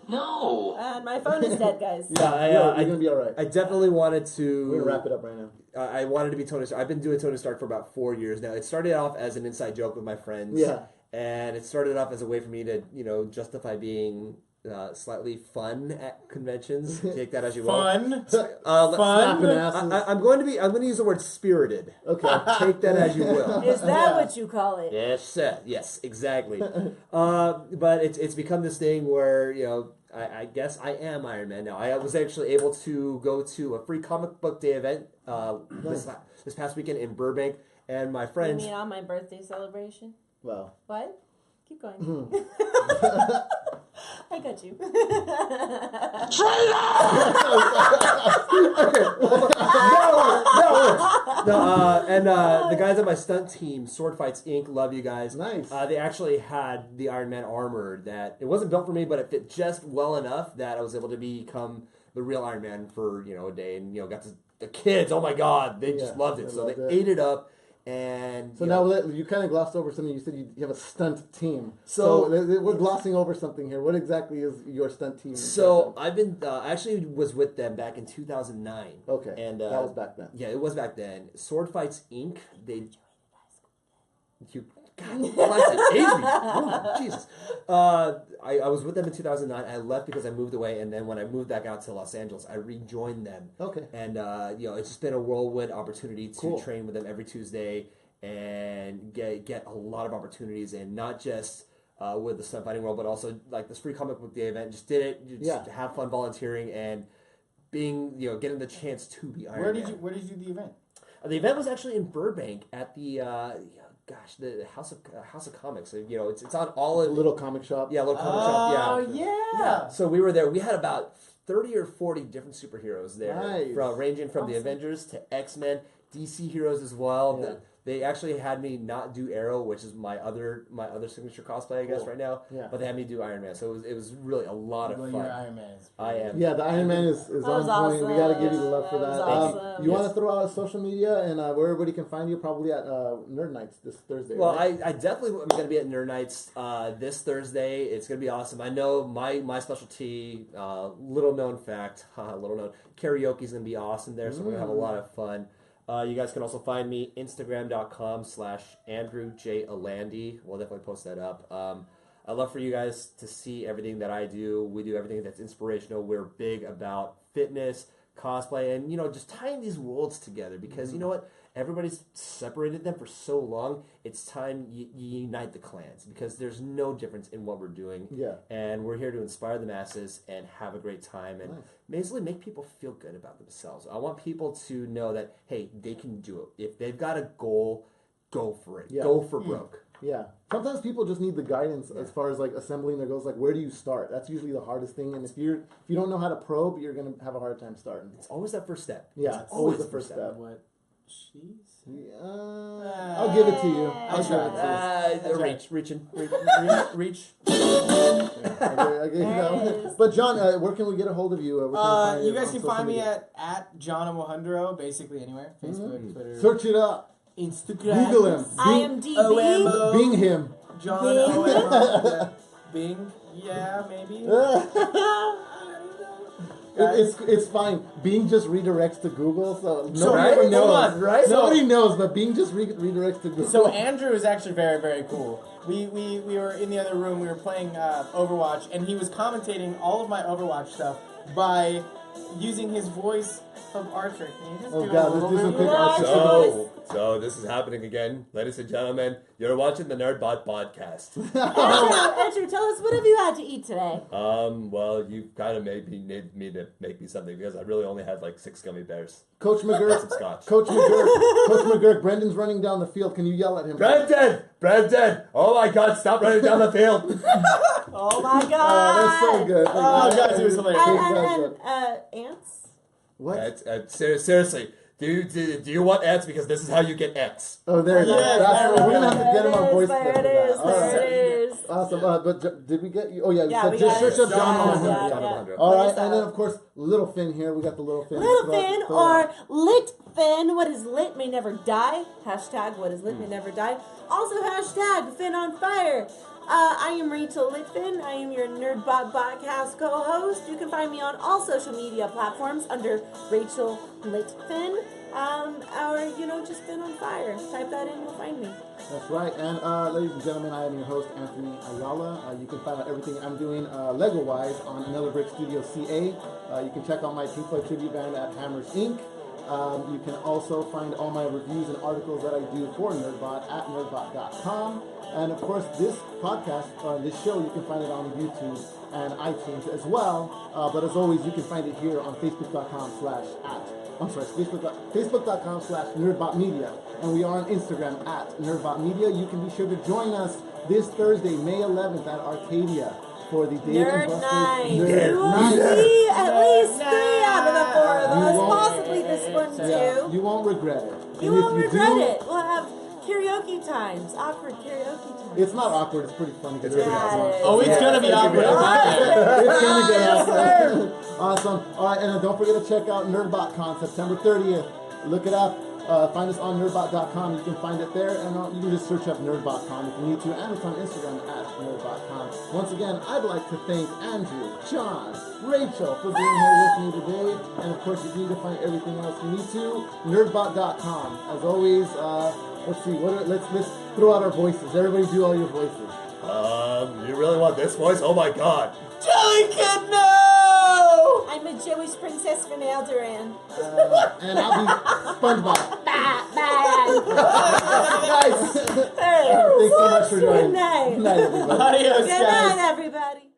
Speaker 2: No.
Speaker 4: And my phone is dead, guys.
Speaker 5: yeah,
Speaker 3: You're going to be all right.
Speaker 5: I definitely wanted to.
Speaker 3: We're going to wrap it up right now.
Speaker 5: I wanted to be Tony Stark. I've been doing Tony Stark for about 4 years now. It started off as an inside joke with my friends.
Speaker 3: Yeah.
Speaker 5: And it started off as a way for me to, justify being slightly fun at conventions. Take that as you will.
Speaker 1: Fun.
Speaker 5: Fun.
Speaker 3: Snapping asses.
Speaker 5: I'm going to use the word spirited.
Speaker 3: Okay.
Speaker 5: Take that as you will.
Speaker 4: Is that what you call it?
Speaker 5: Yes, exactly. But it's become this thing where, I guess I am Iron Man now. I was actually able to go to a free comic book day event this past weekend in Burbank, and my
Speaker 4: You
Speaker 5: friends.
Speaker 4: mean on my birthday celebration?
Speaker 3: Well.
Speaker 4: What? Keep going. I got you.
Speaker 5: The guys at my stunt team, Sword Fights Inc., love you guys.
Speaker 3: Nice.
Speaker 5: They actually had the Iron Man armor that it wasn't built for me, but it fit just well enough that I was able to become the real Iron Man for a day, and got the kids. Oh my God, they just loved it. So they ate it up. And
Speaker 3: So now you kind of glossed over something. You said you have a stunt team.
Speaker 5: So-
Speaker 3: we're glossing over something here. What exactly is your stunt team?
Speaker 5: So I've been I actually was with them back in 2009.
Speaker 3: Okay,
Speaker 5: and
Speaker 3: that was back then.
Speaker 5: Yeah, it was back then. Sword Fights Inc. God, bless it, age me. Oh, Jesus. I was with them in 2009. I left because I moved away, and then when I moved back out to Los Angeles, I rejoined them.
Speaker 3: Okay.
Speaker 5: And it's just been a whirlwind opportunity to
Speaker 3: Cool.
Speaker 5: train with them every Tuesday and get a lot of opportunities, and not just with the stunt fighting world, but also like this free comic book day event. Just did it. Just have fun volunteering and being getting the chance to be Iron
Speaker 1: Where
Speaker 5: Man.
Speaker 1: did you do the event?
Speaker 5: The event was actually in Burbank at the the House of Comics. So, it's on all of
Speaker 3: Little comic shop.
Speaker 5: Yeah, little comic shop. Yeah.
Speaker 1: Oh yeah.
Speaker 5: So we were there. We had about 30 or 40 different superheroes there,
Speaker 3: Nice.
Speaker 5: ranging from the Avengers to X-Men, DC heroes as well.
Speaker 3: Yeah.
Speaker 5: They actually had me not do Arrow, which is my other signature cosplay, I guess,
Speaker 3: Cool.
Speaker 5: right now.
Speaker 3: Yeah.
Speaker 5: But they had me do Iron Man, so it was really a lot of
Speaker 1: Well,
Speaker 5: fun.
Speaker 1: your Iron Man is
Speaker 5: I am.
Speaker 3: Yeah, the Iron Man is
Speaker 4: was
Speaker 3: on point. We got to give you the love for
Speaker 4: awesome.
Speaker 3: that.
Speaker 4: That was awesome.
Speaker 3: You want
Speaker 5: Yes.
Speaker 3: to throw out social media and where everybody can find you? Probably at Nerd Nights this Thursday.
Speaker 5: Well,
Speaker 3: right?
Speaker 5: I definitely am going to be at Nerd Nights this Thursday. It's going to be awesome. I know my specialty, little known fact, little known, karaoke is going to be awesome there, so we're going to have a lot of fun. You guys can also find me, Instagram.com/AndrewJAlandy. We'll definitely post that up. I'd love for you guys to see everything that I do. We do everything that's inspirational. We're big about fitness, cosplay, and just tying these worlds together because you know what? Everybody's separated them for so long. It's time you unite the clans because there's no difference in what we're doing.
Speaker 3: Yeah.
Speaker 5: And we're here to inspire the masses and have a great time and basically make people feel good about themselves. I want people to know that, hey, they can do it. If they've got a goal, go for it.
Speaker 3: Yeah.
Speaker 5: Go for broke.
Speaker 3: Yeah. Sometimes people just need the guidance as far as like assembling their goals. Like, where do you start? That's usually the hardest thing. And if you don't know how to probe, you're gonna have a hard time starting.
Speaker 5: It's always that first step.
Speaker 3: Yeah, it's always the first step.
Speaker 1: What? Jeez.
Speaker 3: I'll give it to you. I'll give it to you.
Speaker 5: Reaching.
Speaker 1: Reach.
Speaker 3: Okay, no. But John, where can we get a hold of you? Where can we
Speaker 1: You guys
Speaker 3: on
Speaker 1: can
Speaker 3: social
Speaker 1: find me
Speaker 3: media?
Speaker 1: at John Omohundro, basically anywhere. Facebook, Twitter,
Speaker 3: Search it up.
Speaker 1: Instagram.
Speaker 3: Google him.
Speaker 4: IMDb.
Speaker 1: OMO.
Speaker 3: Bing him.
Speaker 1: John OMO. Bing. Yeah, maybe.
Speaker 3: It's fine. Bing just redirects to Google, so nobody
Speaker 1: right?
Speaker 3: ever
Speaker 1: Hold
Speaker 3: knows.
Speaker 1: on, right?
Speaker 3: Nobody knows, but Bing just redirects to Google.
Speaker 1: So Andrew is actually very, very cool. We were in the other room. We were playing Overwatch, and he was commentating all of my Overwatch stuff by using his voice of Archer. Can you just do a little
Speaker 3: let's do some
Speaker 1: bit?
Speaker 3: quick Archer.
Speaker 5: So this is happening again, ladies and gentlemen. You're watching the Nerdbot Botcast.
Speaker 4: Andrew, tell us, what have you had to eat today?
Speaker 5: Well, you kind of made me to make me something because I really only had like 6 gummy bears.
Speaker 3: Coach McGurk.
Speaker 5: Some scotch.
Speaker 3: Coach McGurk. Brendan's running down the field. Can you yell at him?
Speaker 5: Brendan! Oh my God! Stop running down the field.
Speaker 4: Oh my God!
Speaker 3: That's so good.
Speaker 1: Oh, guys, it was hilarious.
Speaker 4: And ants?
Speaker 3: What?
Speaker 5: Seriously, do you want ants? Because this is how you get ants.
Speaker 3: Oh, there it is. We're gonna have to get him on voice clip for that.
Speaker 4: There it is.
Speaker 3: Awesome. But did we get you? Oh yeah,
Speaker 4: Yeah, we
Speaker 3: just
Speaker 4: got
Speaker 3: search up
Speaker 4: it.
Speaker 3: John
Speaker 4: Yeah,
Speaker 3: Omohundro.
Speaker 4: yeah.
Speaker 5: Omohundro.
Speaker 3: All right, and then of course Litfin here. We got the Litfin.
Speaker 4: Litfin or Litfin. What is lit may never die. Hashtag what is lit may never die. Also hashtag Fin on Fire. I am Rachel Litfin. I am your Nerdbot Botcast co-host. You can find me on all social media platforms under Rachel Litfin. Or, just Fin on Fire. Type that in, you'll find me.
Speaker 3: That's right. And ladies and gentlemen, I am your host, Anthony Ayala. You can find out everything I'm doing Lego-wise on Another Brick Studio CA. You can check out my Pink Floyd tribute band at Hammers Inc. You can also find all my reviews and articles that I do for Nerdbot at nerdbot.com. And of course, this podcast, this show, you can find it on YouTube and iTunes as well. But as always, you can find it here on Facebook.com/nerdbotmedia. And we are on Instagram at nerdbotmedia. You can be sure to join us this Thursday, May 11th at Arcadia for the Dave
Speaker 4: Nerd
Speaker 3: and Buster's
Speaker 4: Night.
Speaker 3: Nerd
Speaker 4: You will
Speaker 3: Night.
Speaker 4: see at least 3 out of the 4 of
Speaker 3: You
Speaker 4: us,
Speaker 3: won't-
Speaker 4: possibly this one too.
Speaker 3: Yeah, you won't regret it.
Speaker 4: You
Speaker 3: And
Speaker 4: won't
Speaker 3: if
Speaker 4: regret
Speaker 3: do,
Speaker 4: it. We'll have karaoke times, awkward karaoke times.
Speaker 3: It's not awkward. It's pretty funny.
Speaker 5: It's gonna be awesome.
Speaker 1: Oh, it's gonna be awkward.
Speaker 3: It's gonna get awesome. Awesome. All right, and don't forget to check out NerdBotCon September 30th. Look it up. Find us on nerdbot.com. You can find it there, and you can just search up NerdBotCon if you need to, and it's on Instagram at NerdBotCon. Once again, I'd like to thank Andrew, John, Rachel for being here with me today, and of course, if you need to find everything else you need to, nerdbot.com. As always, let's see. Let's throw out our voices. Everybody, do all your voices.
Speaker 5: You really want this voice? Oh my God!
Speaker 1: Jellykin, no!
Speaker 4: I'm a Jewish princess from Alderaan.
Speaker 3: And I'll be SpongeBob.
Speaker 4: Batman.
Speaker 3: Guys, thanks so much for joining.
Speaker 4: Good night.
Speaker 3: Good night, everybody.
Speaker 1: Adios,
Speaker 4: Good
Speaker 1: guys.
Speaker 4: night, everybody.